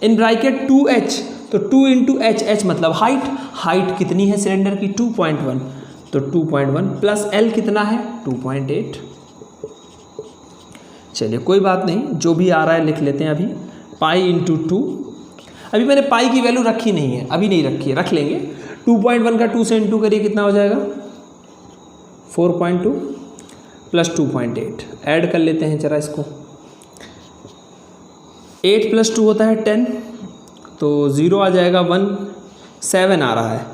इन ब्रैकेट 2h, तो 2 इंटू एच मतलब हाइट कितनी है सिलेंडर की 2.1, तो 2.1 प्लस एल कितना है 2.8। चलिए कोई बात नहीं, जो भी आ रहा है लिख लेते हैं अभी, पाई इंटू 2, अभी मैंने पाई की वैल्यू रखी नहीं है, अभी नहीं रखी है, रख लेंगे। 2.1 का 2 से इंटू करिए कितना हो जाएगा 4.2 प्लस 2.8, ऐड कर लेते हैं जरा इसको, 8 प्लस 2 होता है 10, तो 0 आ जाएगा 1, 7 आ रहा है,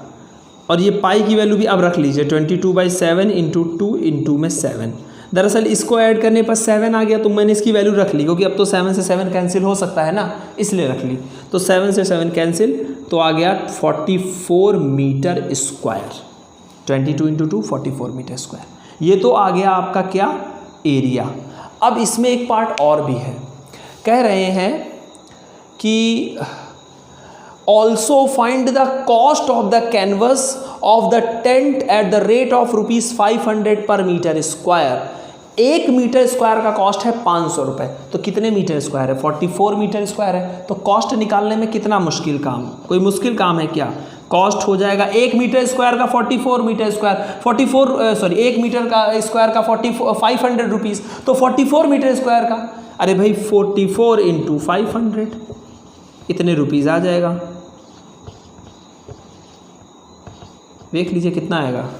और ये पाई की वैल्यू भी अब रख लीजिए 22/7 इंटू 2 इंटू में 7, दरअसल इसको ऐड करने पर 7 आ गया, तो मैंने इसकी वैल्यू रख ली, क्योंकि अब तो 7 से 7 कैंसिल हो सकता है ना, इसलिए रख ली, तो 7 से 7 कैंसिल, तो आ गया 44 metre square, 22 into 2 44 metre square. ये तो आ गया आपका क्या, एरिया। अब इसमें एक पार्ट और भी है, कह रहे हैं कि also find the cost of the canvas of the tent at the rate of ₹500 पर मीटर स्क्वायर। 1 मीटर स्क्वायर का कॉस्ट है 500 रुपये, तो कितने मीटर स्क्वायर है 44 मीटर स्क्वायर है, तो कॉस्ट निकालने में कितना मुश्किल काम, कोई मुश्किल काम है क्या, कॉस्ट हो जाएगा 1 मीटर स्क्वायर का 44 मीटर स्क्वायर 1 मीटर का स्क्वायर का 500 रुपीज़, तो 44 मीटर स्क्वायर का, अरे भाई 44 इंटू 500 इतने रुपीज़ आ जाएगा, देख लीजिए कितना आएगा,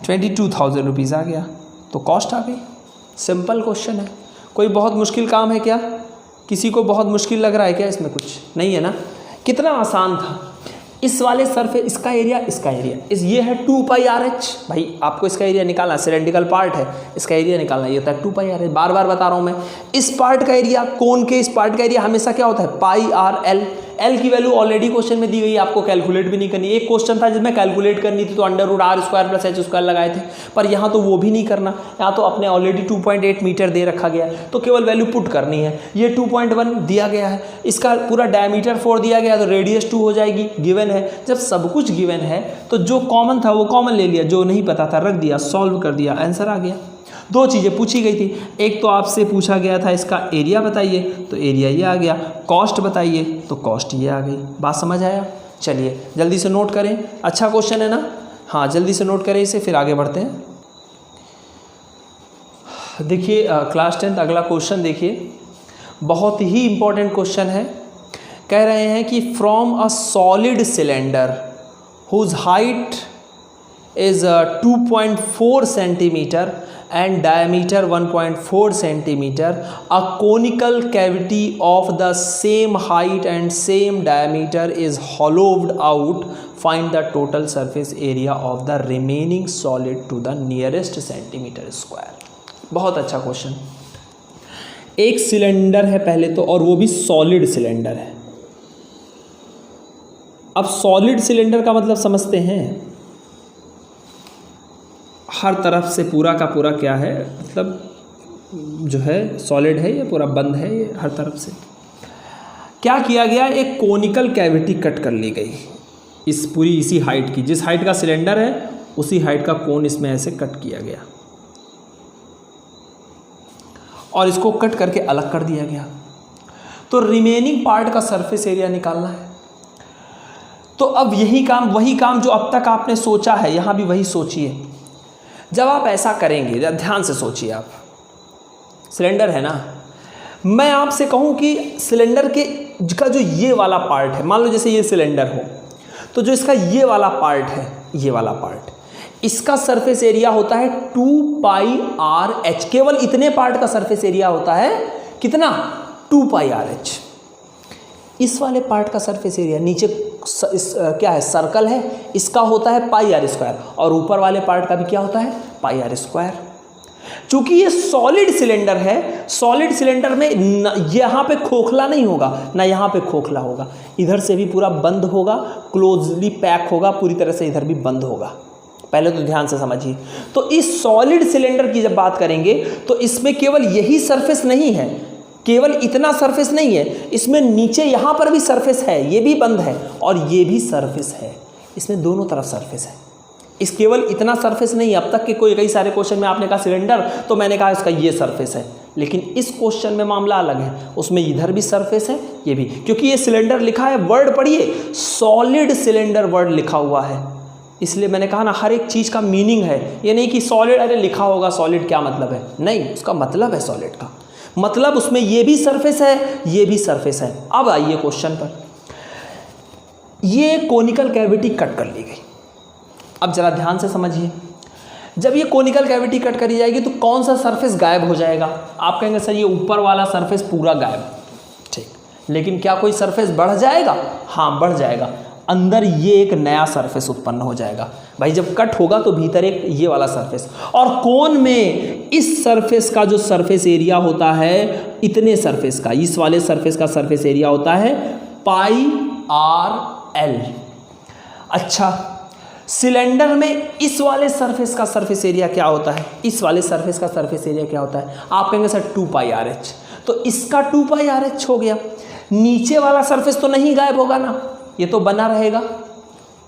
₹22,000 आ गया, तो कॉस्ट आ गई। सिंपल क्वेश्चन है, कोई बहुत मुश्किल काम है क्या, किसी को बहुत मुश्किल लग रहा है क्या, इसमें कुछ नहीं है ना, कितना आसान था। इस वाले सरफेस इसका एरिया ये है 2πRh, भाई आपको इसका एरिया निकालना, सिलेंड्रिकल पार्ट है, इसका एरिया निकालना, ये होता है 2πRh, बार बार बता रहा हूँ मैं। इस पार्ट का एरिया, कोन के इस पार्ट का एरिया हमेशा क्या होता है πRl, एल की वैल्यू ऑलरेडी क्वेश्चन में दी गई है, आपको कैलकुलेट भी नहीं करनी। एक क्वेश्चन था जिसमें कैलकुलेट करनी थी, तो √r² + h² लगाए थे, पर यहाँ तो वो भी नहीं करना, यहाँ तो अपने ऑलरेडी 2.8 मीटर दे रखा गया, तो केवल वैल्यू पुट करनी है। ये 2.1 दिया गया है, इसका पूरा डायमीटर 4 दिया गया, तो रेडियस 2 हो जाएगी, गिवन है। जब सब कुछ गिवन है तो जो कॉमन था वो कॉमन ले लिया, जो नहीं पता था रख दिया, सॉल्व कर दिया, आंसर आ गया। 2 चीज़ें पूछी गई थी, एक तो आपसे पूछा गया था इसका एरिया बताइए, तो एरिया ये आ गया, कॉस्ट बताइए, तो कॉस्ट ये आ गई। बात समझ आया? चलिए जल्दी से नोट करें, अच्छा क्वेश्चन है ना, हाँ जल्दी से नोट करें इसे, फिर आगे बढ़ते हैं। देखिए क्लास 10 अगला क्वेश्चन देखिए, बहुत ही इंपॉर्टेंट क्वेश्चन है। कह रहे हैं कि from a solid cylinder whose height is 2.4 centimetre and diameter 1.4 centimeter, a conical cavity of the same height and same diameter is hollowed out, find the total surface area of the remaining solid to the nearest centimeter square। बहुत अच्छा question. एक cylinder है पहले तो, और वो भी solid cylinder है। अब सॉलिड सिलेंडर का मतलब समझते हैं, हर तरफ से पूरा का पूरा क्या है, मतलब जो है सॉलिड है, ये पूरा बंद है, ये हर तरफ से। क्या किया गया, एक कोनिकल कैविटी कट कर ली गई, इस पूरी इसी हाइट की, जिस हाइट का सिलेंडर है उसी हाइट का कोन इसमें ऐसे कट किया गया, और इसको कट करके अलग कर दिया गया। तो रिमेनिंग पार्ट का सरफेस एरिया निकालना है। तो अब वही काम जो अब तक आपने सोचा है, यहाँ भी वही सोचिए। जब आप ऐसा करेंगे, ध्यान से सोचिए, आप सिलेंडर है ना, मैं आपसे कहूँ कि सिलेंडर का जो ये वाला पार्ट है, मान लो जैसे ये सिलेंडर हो, तो जो इसका ये वाला पार्ट है, ये वाला पार्ट, इसका सरफेस एरिया होता है 2πRh, केवल इतने पार्ट का सरफेस एरिया होता है कितना, 2πRh। इस वाले पार्ट का सरफेस एरिया नीचे क्या है, सर्कल है, इसका होता है πr², और ऊपर वाले पार्ट का भी क्या होता है πr²। चूंकि ये सॉलिड सिलेंडर है, सॉलिड सिलेंडर में यहाँ पे खोखला नहीं होगा ना, यहाँ पे खोखला होगा, इधर से भी पूरा बंद होगा, क्लोजली पैक होगा, पूरी तरह से इधर भी बंद होगा, पहले तो ध्यान से समझिए। तो इस सॉलिड सिलेंडर की जब बात करेंगे तो इसमें केवल यही सरफेस नहीं है, केवल इतना सरफेस नहीं है, इसमें नीचे यहाँ पर भी सरफेस है, ये भी बंद है और ये भी सरफेस है, इसमें दोनों तरफ सरफेस है। इस केवल इतना सरफेस नहीं, अब तक के कई सारे क्वेश्चन में आपने कहा सिलेंडर तो मैंने कहा इसका ये सरफेस है, लेकिन इस क्वेश्चन में मामला अलग है, उसमें इधर भी सरफेस है ये भी, क्योंकि ये सिलेंडर लिखा है, वर्ड पढ़िए, सॉलिड सिलेंडर वर्ड लिखा हुआ है, इसलिए मैंने कहा ना हर एक चीज़ का मीनिंग है। ये नहीं कि सॉलिड, अरे लिखा होगा सॉलिड क्या मतलब है, नहीं, उसका मतलब है सॉलिड का मतलब उसमें ये भी सरफेस है ये भी सरफेस है। अब आइए क्वेश्चन पर, ये कोनिकल कैविटी कट कर ली गई। अब जरा ध्यान से समझिए, जब ये कोनिकल कैविटी कट करी जाएगी तो कौन सा सरफेस गायब हो जाएगा? आप कहेंगे सर ये ऊपर वाला सरफेस पूरा गायब, ठीक, लेकिन क्या कोई सरफेस बढ़ जाएगा? हाँ बढ़ जाएगा, अंदर ये एक नया सरफेस उत्पन्न हो जाएगा। भाई जब कट होगा तो भीतर एक ये वाला सरफेस, और कोन में इस सरफेस का जो सरफेस एरिया होता है, इतने सरफेस का, इस वाले सरफेस का सरफेस एरिया होता है पाई आर एल। अच्छा, सिलेंडर में इस वाले सरफेस का सरफेस एरिया क्या होता है? इस वाले सरफेस का सरफेस एरिया क्या होता है? आप कहेंगे सर 2 पाई आर एच, तो इसका 2 पाई आर एच हो गया। नीचे वाला सरफेस तो नहीं गायब होगा ना, ये तो बना रहेगा,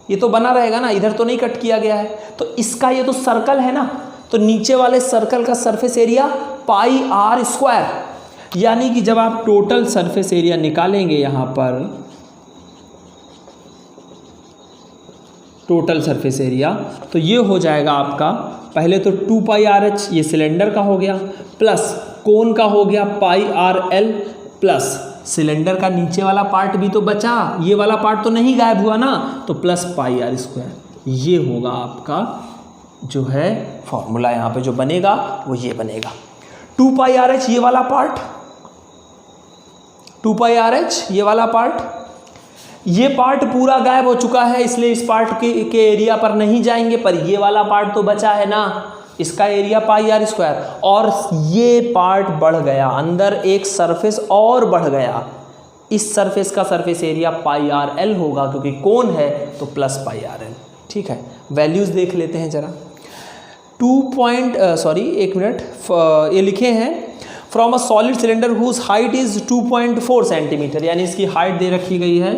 ये तो बना रहेगा ना, इधर तो नहीं कट किया गया है, तो इसका ये तो सर्कल है ना, तो नीचे वाले सर्कल का surface area pi r square, यानी कि जब आप टोटल सरफेस एरिया निकालेंगे यहाँ पर, टोटल सरफेस एरिया, तो ये हो जाएगा आपका, पहले तो 2 पाई आर एच ये सिलेंडर का हो गया, प्लस कोन का हो गया पाई आर एल, प्लस सिलेंडर का नीचे वाला पार्ट भी तो बचा, ये वाला पार्ट तो नहीं गायब हुआ ना, तो प्लस पाई आर स्क्वायर। ये होगा आपका जो है फॉर्मूला, यहाँ पे जो बनेगा वो ये बनेगा। 2 पाई आर एच ये वाला पार्ट, 2 पाई आर एच ये वाला पार्ट, ये पार्ट पूरा गायब हो चुका है, इसलिए इस पार्ट के एरिया पर नहीं जाएंगे, पर ये वाला पार्ट तो बचा है ना, इसका एरिया पाई आर स्क्वायर, और ये पार्ट बढ़ गया, अंदर एक सरफेस और बढ़ गया, इस सरफेस का surface area pi r L होगा, क्योंकि कोन है तो प्लस पाई आर एल। ठीक है, वैल्यूज़ देख लेते हैं जरा। एक मिनट, ये लिखे हैं from a solid cylinder whose height is 2.4 centimetre, यानी इसकी हाइट दे रखी गई है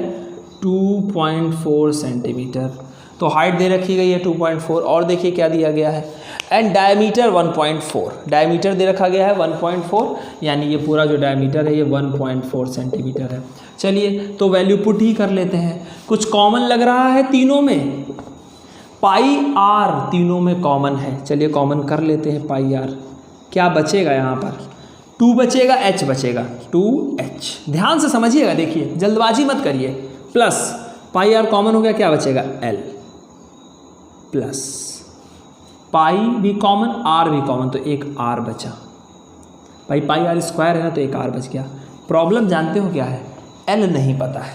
2.4 सेंटीमीटर, तो हाइट दे रखी गई है 2.4, और देखिए क्या दिया गया है, एंड डायमीटर 1.4, डायमीटर दे रखा गया है 1.4, यानी ये पूरा जो डायमीटर है ये 1.4 सेंटीमीटर है। चलिए तो वैल्यू पुट ही कर लेते हैं, कुछ कॉमन लग रहा है तीनों में, पाई आर तीनों में कॉमन है, चलिए कॉमन कर लेते हैं पाई आर। क्या बचेगा यहाँ पर? 2 बचेगा, h बचेगा, 2h, ध्यान से समझिएगा, देखिए जल्दबाजी मत करिए, प्लस पाई आर कॉमन हो गया, क्या बचेगा l, प्लस पाई भी कॉमन, आर भी कॉमन, तो एक आर बचा, भाई पाई आर स्क्वायर है ना, तो एक आर बच गया। प्रॉब्लम जानते हो क्या है? एल नहीं पता है,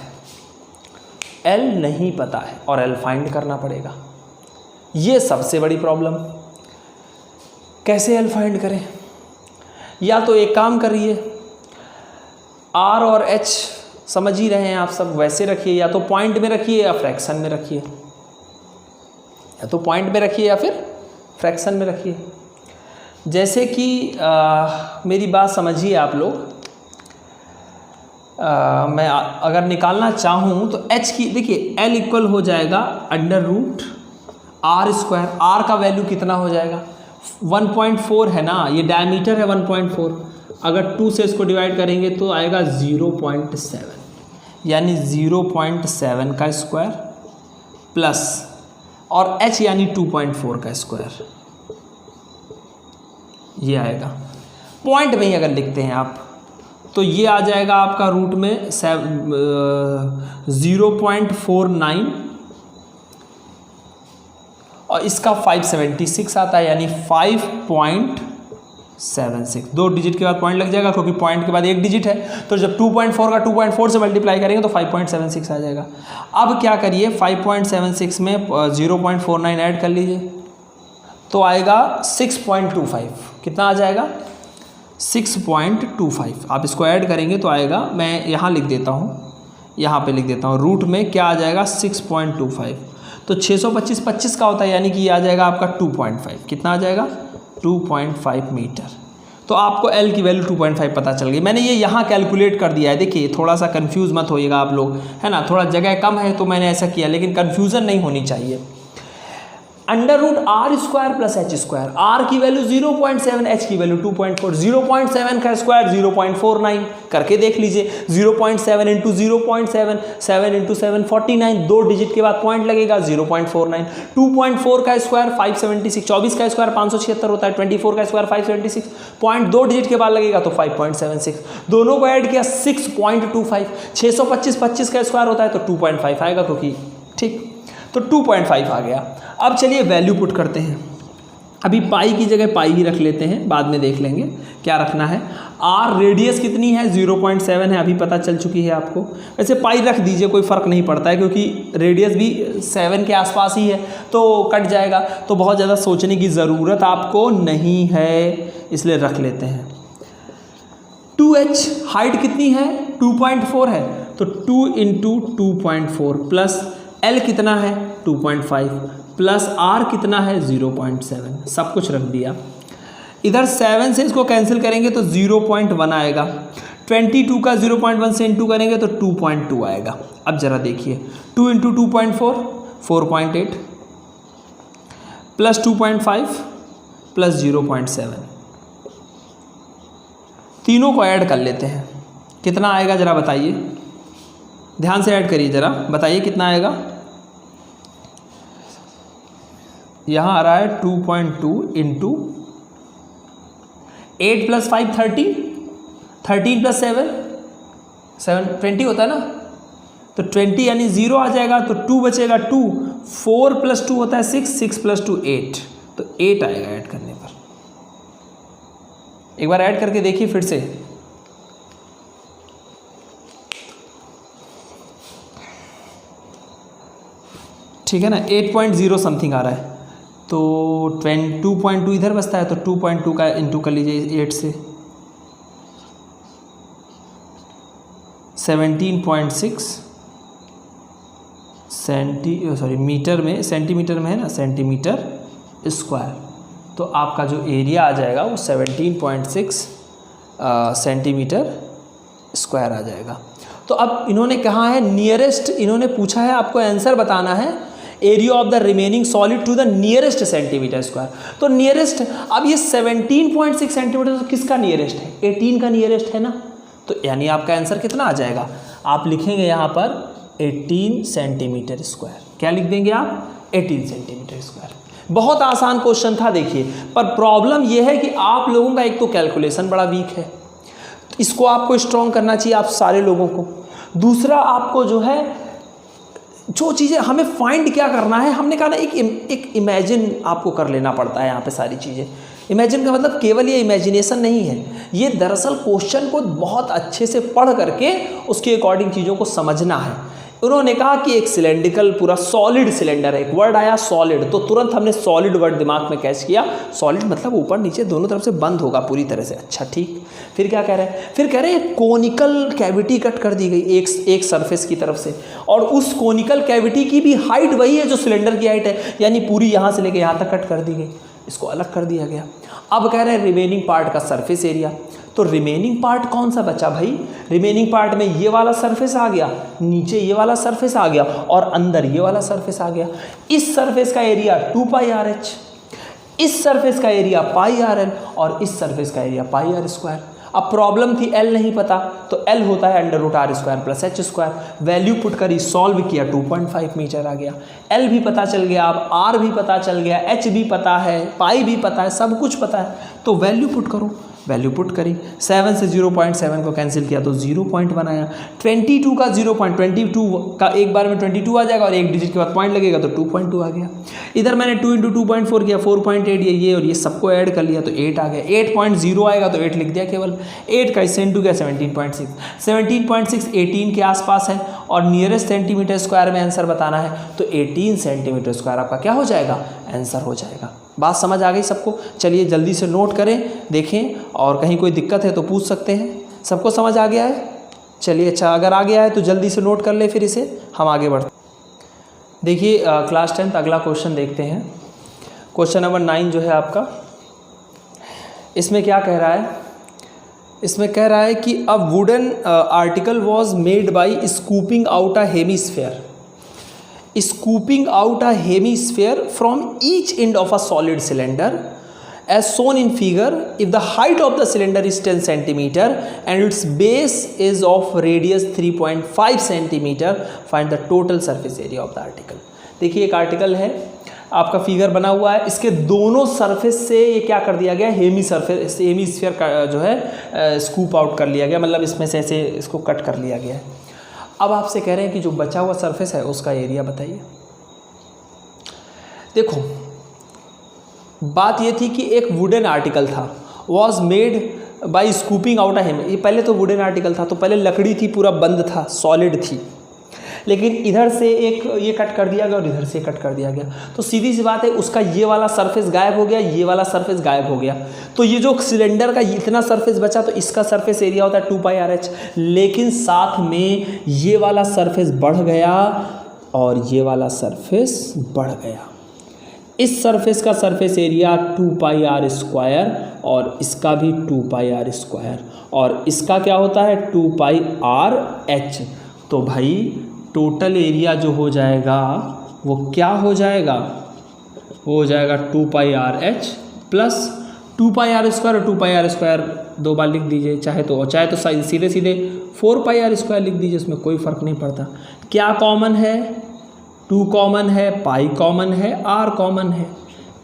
एल नहीं पता है और एल फाइंड करना पड़ेगा, ये सबसे बड़ी प्रॉब्लम। कैसे एल फाइंड करें? या तो एक काम करिए, आर और एच समझ ही रहे हैं आप सब, वैसे रखिए, या तो पॉइंट में रखिए या फ्रैक्शन में रखिए, या तो पॉइंट में रखिए या फिर फ्रैक्शन में रखिए। जैसे कि मेरी बात समझिए आप लोग, मैं अगर निकालना चाहूँ तो h की, देखिए l इक्वल हो जाएगा √r स्क्वायर, r का वैल्यू कितना हो जाएगा 1.4 है ना, ये डायमीटर है 1.4, अगर 2 से इसको डिवाइड करेंगे तो आएगा 0.7, यानी 0.7 का स्क्वायर प्लस और h यानी 2.4 का स्क्वायर, ये आएगा। पॉइंट में ही अगर लिखते हैं आप तो ये आ जाएगा आपका रूट में 0.49 और इसका 576 आता है, यानी 5.76, 2 डिजिट के बाद पॉइंट लग जाएगा, क्योंकि पॉइंट के बाद एक डिजिट है, तो जब 2.4 का 2.4 से मल्टीप्लाई करेंगे तो 5.76 आ जाएगा। अब क्या करिए, 5.76 में 0.49 ऐड कर लीजिए, तो आएगा 6.25, कितना आ जाएगा 6.25, आप इसको ऐड करेंगे तो आएगा, मैं यहाँ लिख देता हूँ, यहाँ पे लिख देता हूँ, रूट में क्या आ जाएगा 6.25, तो 625 25 का होता है, यानी कि ये आ जाएगा आपका 2.5। कितना आ जाएगा? 2.5 मीटर। तो आपको L की वैल्यू 2.5 पता चल गई। मैंने ये यहाँ कैलकुलेट कर दिया है। देखिए थोड़ा सा कंफ्यूज मत होइएगा आप लोग, है ना, थोड़ा जगह कम है तो मैंने ऐसा किया, लेकिन कन्फ्यूज़न नहीं होनी चाहिए। √r² + h², r की वैल्यू 0.7, h की वैल्यू 2.4, 0.7 का स्क्वायर 0.49 करके देख लीजिए। 0.7 × 0.7, 7 × 7 49, 2 डिजिट के बाद पॉइंट लगेगा 0.49। 2.4 का स्क्वायर 576, 24 का स्क्वायर 576 होता है, 24 का स्क्वायर 576, पॉइंट 2 डिजिट के बाद लगेगा तो 5.76, दोनों को ऐड किया 6.25। 625 25 का स्क्वायर होता है तो 2.5 आएगा, क्योंकि ठीक, तो 2.5 आ गया। अब चलिए वैल्यू पुट करते हैं। अभी पाई की जगह पाई ही रख लेते हैं, बाद में देख लेंगे क्या रखना है। आर रेडियस कितनी है? 0.7 है, अभी पता चल चुकी है आपको। वैसे पाई रख दीजिए, कोई फ़र्क नहीं पड़ता है, क्योंकि रेडियस भी 7 के आसपास ही है तो कट जाएगा, तो बहुत ज़्यादा सोचने की ज़रूरत आपको नहीं है, इसलिए रख लेते हैं। 2h हाइट कितनी है? 2.4 है, तो 2 × 2.4 प्लस L कितना है? 2.5 प्लस R कितना है? 0.7, सब कुछ रख दिया। इधर 7 से इसको कैंसिल करेंगे तो 0.1 आएगा। 22 का 0.1 से इंटू करेंगे तो 2.2 आएगा। अब ज़रा देखिए, 2 × 2.4 4.8 प्लस 2.5 प्लस 0.7, तीनों को ऐड कर लेते हैं। कितना आएगा ज़रा बताइए, ध्यान से ऐड करिए ज़रा, बताइए कितना आएगा। यहाँ आ रहा है 2.2 × 8 + 5 13, 13 + 7 20 होता है ना, तो 20 यानी 0 आ जाएगा, तो 2 बचेगा 2, 4 + 2 होता है 6, 6 + 2 8, तो 8 आएगा ऐड करने पर। एक बार ऐड करके देखिए फिर से। ठीक है ना, 8.0 समथिंग आ रहा है, तो 2.2 इधर बचता है, तो 2.2 का इंटू कर लीजिए 8 से, 17.6 मीटर में, सेंटीमीटर में है ना, सेंटीमीटर स्क्वायर। तो आपका जो एरिया आ जाएगा वो 17.6 सेंटीमीटर स्क्वायर आ जाएगा। तो अब इन्होंने कहा है नियरेस्ट, इन्होंने पूछा है आपको आंसर बताना है area of the remaining solid to the nearest centimetre square. तो नियरेस्ट, अब ये 17.6 सेंटीमीटर तो किसका नियरेस्ट है? 18 का नियरेस्ट है ना, तो यानी आपका आंसर कितना आ जाएगा? आप लिखेंगे यहाँ पर 18 सेंटीमीटर स्क्वायर। क्या लिख देंगे आप? 18 सेंटीमीटर स्क्वायर। बहुत आसान क्वेश्चन था देखिए, पर प्रॉब्लम यह है कि आप लोगों का एक तो कैलकुलेशन बड़ा वीक है, इसको आपको स्ट्रॉन्ग करना चाहिए आप सारे लोगों को। दूसरा, आपको जो है जो चीज़ें हमें फाइंड क्या करना है, हमने कहा ना एक इमेजिन आपको कर लेना पड़ता है यहाँ पे सारी चीज़ें। इमेजिन का मतलब केवल ये इमेजिनेशन नहीं है, ये दरअसल क्वेश्चन को बहुत अच्छे से पढ़ करके उसके अकॉर्डिंग चीज़ों को समझना है। उन्होंने कहा कि एक सिलेंड्रिकल पूरा सॉलिड सिलेंडर है, एक वर्ड आया सॉलिड, तो तुरंत हमने सॉलिड वर्ड दिमाग में कैच किया। सॉलिड मतलब ऊपर नीचे दोनों तरफ से बंद होगा पूरी तरह से। अच्छा ठीक, फिर क्या कह रहे हैं? फिर कह रहे हैं कोनिकल कैविटी कट कर दी गई एक सरफेस की तरफ से, और उस कोनिकल कैविटी की भी हाइट वही है जो सिलेंडर की हाइट है, यानी पूरी यहाँ से लेकर यहाँ तक कट कर दी गई, इसको अलग कर दिया गया। अब कह रहे हैं रिमेनिंग पार्ट का सरफेस एरिया। तो रिमेनिंग पार्ट कौन सा बचा भाई? रिमेनिंग पार्ट में ये वाला सरफेस आ गया, नीचे ये वाला सरफेस आ गया, और अंदर ये वाला सरफेस आ गया। इस सरफेस का एरिया 2πRh, इस सरफेस का एरिया πRl, और इस सरफेस का एरिया πr²। अब प्रॉब्लम थी L नहीं पता, तो L होता है √r² + h²। वैल्यू पुट करी, सॉल्व किया, 2.5 मीटर आ गया। L भी पता चल गया, अब R भी पता चल गया, H भी पता है, पाई भी पता है, सब कुछ पता है। तो वैल्यू पुट करो, वैल्यू पुट करी, 7 से 0.7 को कैंसिल किया तो 0.1 आया। 22 का 0.22 का एक बार में 22 आ जाएगा, और एक डिजिट के बाद पॉइंट लगेगा तो 2.2 आ गया। इधर मैंने 2 × 2.4 किया, 4.8, ये और ये सबको ऐड कर लिया तो 8 आ गया। 8.0 आएगा तो 8 लिख दिया केवल। 8 का इससे इंटू किया 17.6, 17.6 18 के आसपास है, और नियरेस्ट सेंटीमीटर स्क्वायर में आंसर बताना है, तो 18 सेंटीमीटर स्क्वायर आपका क्या हो जाएगा? आंसर हो जाएगा। बात समझ आ गई सबको? चलिए जल्दी से नोट करें, देखें, और कहीं कोई दिक्कत है तो पूछ सकते हैं। सबको समझ आ गया है? चलिए अच्छा, अगर आ गया है तो जल्दी से नोट कर ले, फिर इसे हम आगे बढ़ते। देखिए क्लास 10th अगला क्वेश्चन देखते हैं। क्वेश्चन नंबर 9 जो है आपका, इसमें क्या कह रहा है? इसमें कह रहा है कि a wooden article was made by scooping out a hemisphere, scooping out a hemisphere from each end of a solid cylinder as shown in figure. If the height of the cylinder is 10 centimeter and its base is of radius 3.5 centimeter, find the total surface area of the article. देखिए एक article है, आपका figure बना हुआ है, इसके दोनों surface से ये क्या कर दिया गया, हेमीस्फीयर का जो है स्कूप आउट कर लिया गया, मतलब इसमें से ऐसे इसको कट कर लिया गया है। अब आपसे कह रहे हैं कि जो बचा हुआ सरफेस है उसका एरिया बताइए। देखो बात ये थी कि एक वुडन आर्टिकल था, was made by scooping out a hem. ये पहले तो वुडन आर्टिकल था, तो पहले लकड़ी थी, पूरा बंद था, सॉलिड थी, लेकिन इधर से एक ये कट कर दिया गया और इधर से कट कर दिया गया, तो सीधी सी बात है उसका ये वाला सरफेस गायब हो गया, ये वाला सरफेस गायब हो गया, तो ये जो सिलेंडर का इतना सरफेस बचा तो इसका सरफेस एरिया होता है 2πRH। लेकिन साथ में ये वाला सरफेस बढ़ गया और ये वाला सरफेस बढ़ गया, इस सरफेस का सरफेस एरिया 2πr² और इसका भी 2πr², और इसका क्या होता है 2πRH। तो भाई टोटल एरिया जो हो जाएगा वो क्या हो जाएगा, वो हो जाएगा 2πRH प्लस 2πr² और 2πr² दो बार लिख दीजिए, चाहे तो सीधे सीधे 4πr² लिख दीजिए, उसमें कोई फ़र्क नहीं पड़ता। क्या कॉमन है, 2 कॉमन है, पाई कॉमन है, r कॉमन है,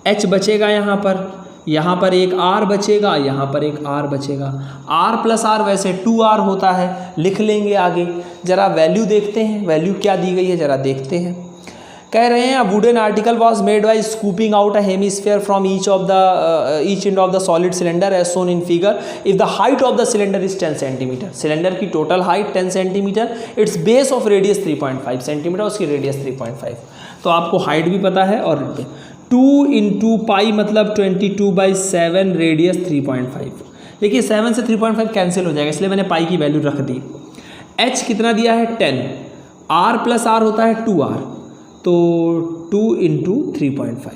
h बचेगा यहाँ पर एक r बचेगा, यहाँ पर एक r बचेगा, r प्लस r वैसे 2r होता है, लिख लेंगे आगे। ज़रा वैल्यू देखते हैं, वैल्यू क्या दी गई है ज़रा देखते हैं। कह रहे हैं wooden article was made by scooping out a hemisphere from each end of the solid cylinder as shown in figure. If the height of the cylinder is 10 centimetre, cylinder की total height 10 centimetre, its base of radius 3.5 centimetre, उसकी radius 3.5। तो आपको height भी पता है, और 2 × पाई मतलब 22/7, radius 3.5। देखिए 7 से 3.5 कैंसिल हो जाएगा, इसलिए मैंने पाई की वैल्यू रख दी। h कितना दिया है 10, r प्लस r होता है 2r, तो 2 × 3.5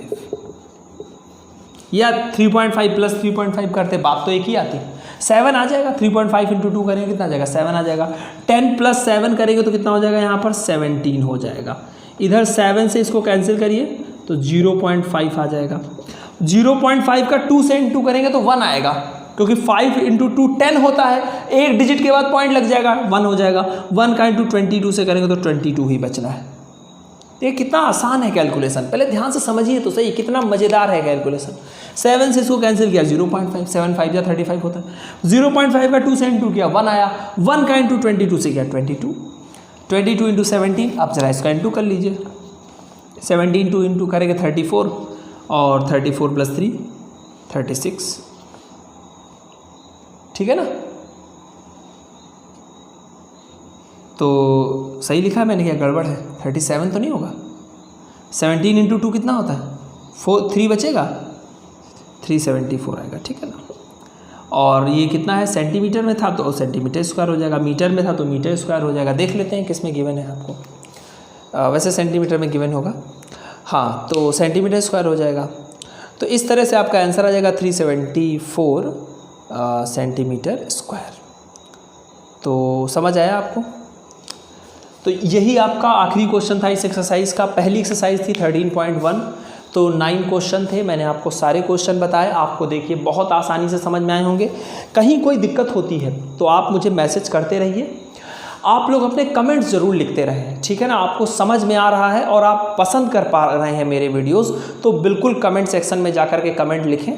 या 3.5 प्लस 3.5 करते बात तो एक ही आती, 7 आ जाएगा। 3.5 × 2 करेंगे कितना आ जाएगा, 7 आ जाएगा। 10 + 7 करेंगे तो कितना हो जाएगा, यहाँ पर 17 हो जाएगा। इधर 7 से इसको कैंसिल करिए तो 0.5 आ जाएगा। 0.5 का 2 से इंटू करेंगे तो 1 आएगा, क्योंकि 5 × 2 10 होता है, एक डिजिट के बाद पॉइंट लग जाएगा, 1 हो जाएगा। 1 का × 22 से करेंगे तो 22 ही बचना है। ये कितना आसान है कैलकुलेशन, पहले ध्यान से समझिए तो सही, कितना मज़ेदार है कैलकुलेशन। 7 से इसको कैंसिल किया 0.5, 7 5 या 35 होता है। 0.5 का 2 से इंटू किया 1 आया, 1 का × 22 से किया 22, 22 × 17। अब जरा इसका इंटू कर लीजिए, 17 2 इंटू करेंगे 34, और 34 + 3 36, ठीक है ना। तो सही लिखा है मैंने, क्या गड़बड़ है? 37 तो नहीं होगा। 17 × 2 कितना होता है 3 बचेगा, 374 आएगा, ठीक है ना। और ये कितना है, सेंटीमीटर में था तो सेंटीमीटर स्क्वायर हो जाएगा, मीटर में था तो मीटर स्क्वायर हो जाएगा। देख लेते हैं किस में गिवन है आपको, वैसे सेंटीमीटर में गिवन होगा, हाँ, तो सेंटीमीटर स्क्वायर हो जाएगा। तो इस तरह से आपका आंसर आ जाएगा 374 सेंटीमीटर स्क्वायर। तो समझ आया आपको? तो यही आपका आखिरी क्वेश्चन था इस एक्सरसाइज का। पहली एक्सरसाइज थी 13.1, तो 9 क्वेश्चन थे, मैंने आपको सारे क्वेश्चन बताए। आपको देखिए बहुत आसानी से समझ में आए होंगे। कहीं कोई दिक्कत होती है तो आप मुझे मैसेज करते रहिए, आप लोग अपने कमेंट्स ज़रूर लिखते रहें, ठीक है ना। आपको समझ में आ रहा है और आप पसंद कर पा रहे हैं मेरे वीडियोस, तो बिल्कुल कमेंट सेक्शन में जाकर के कमेंट लिखें।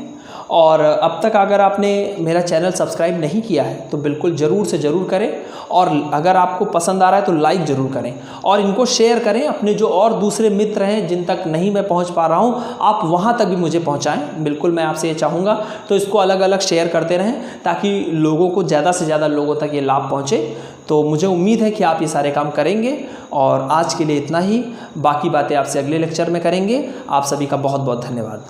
और अब तक अगर आपने मेरा चैनल सब्सक्राइब नहीं किया है तो बिल्कुल ज़रूर से ज़रूर करें, और अगर आपको पसंद आ रहा है तो लाइक ज़रूर करें, और इनको शेयर करें अपने जो और दूसरे मित्र हैं जिन तक नहीं मैं पहुंच पा रहा हूं, आप वहां तक भी मुझे पहुंचाएं। बिल्कुल मैं आपसे ये चाहूँगा, तो इसको अलग अलग शेयर करते रहें ताकि लोगों को ज़्यादा से ज़्यादा लोगों तक ये लाभ पहुँचे। तो मुझे उम्मीद है कि आप ये सारे काम करेंगे। और आज के लिए इतना ही, बाकी बातें आपसे अगले लेक्चर में करेंगे। आप सभी का बहुत बहुत धन्यवाद।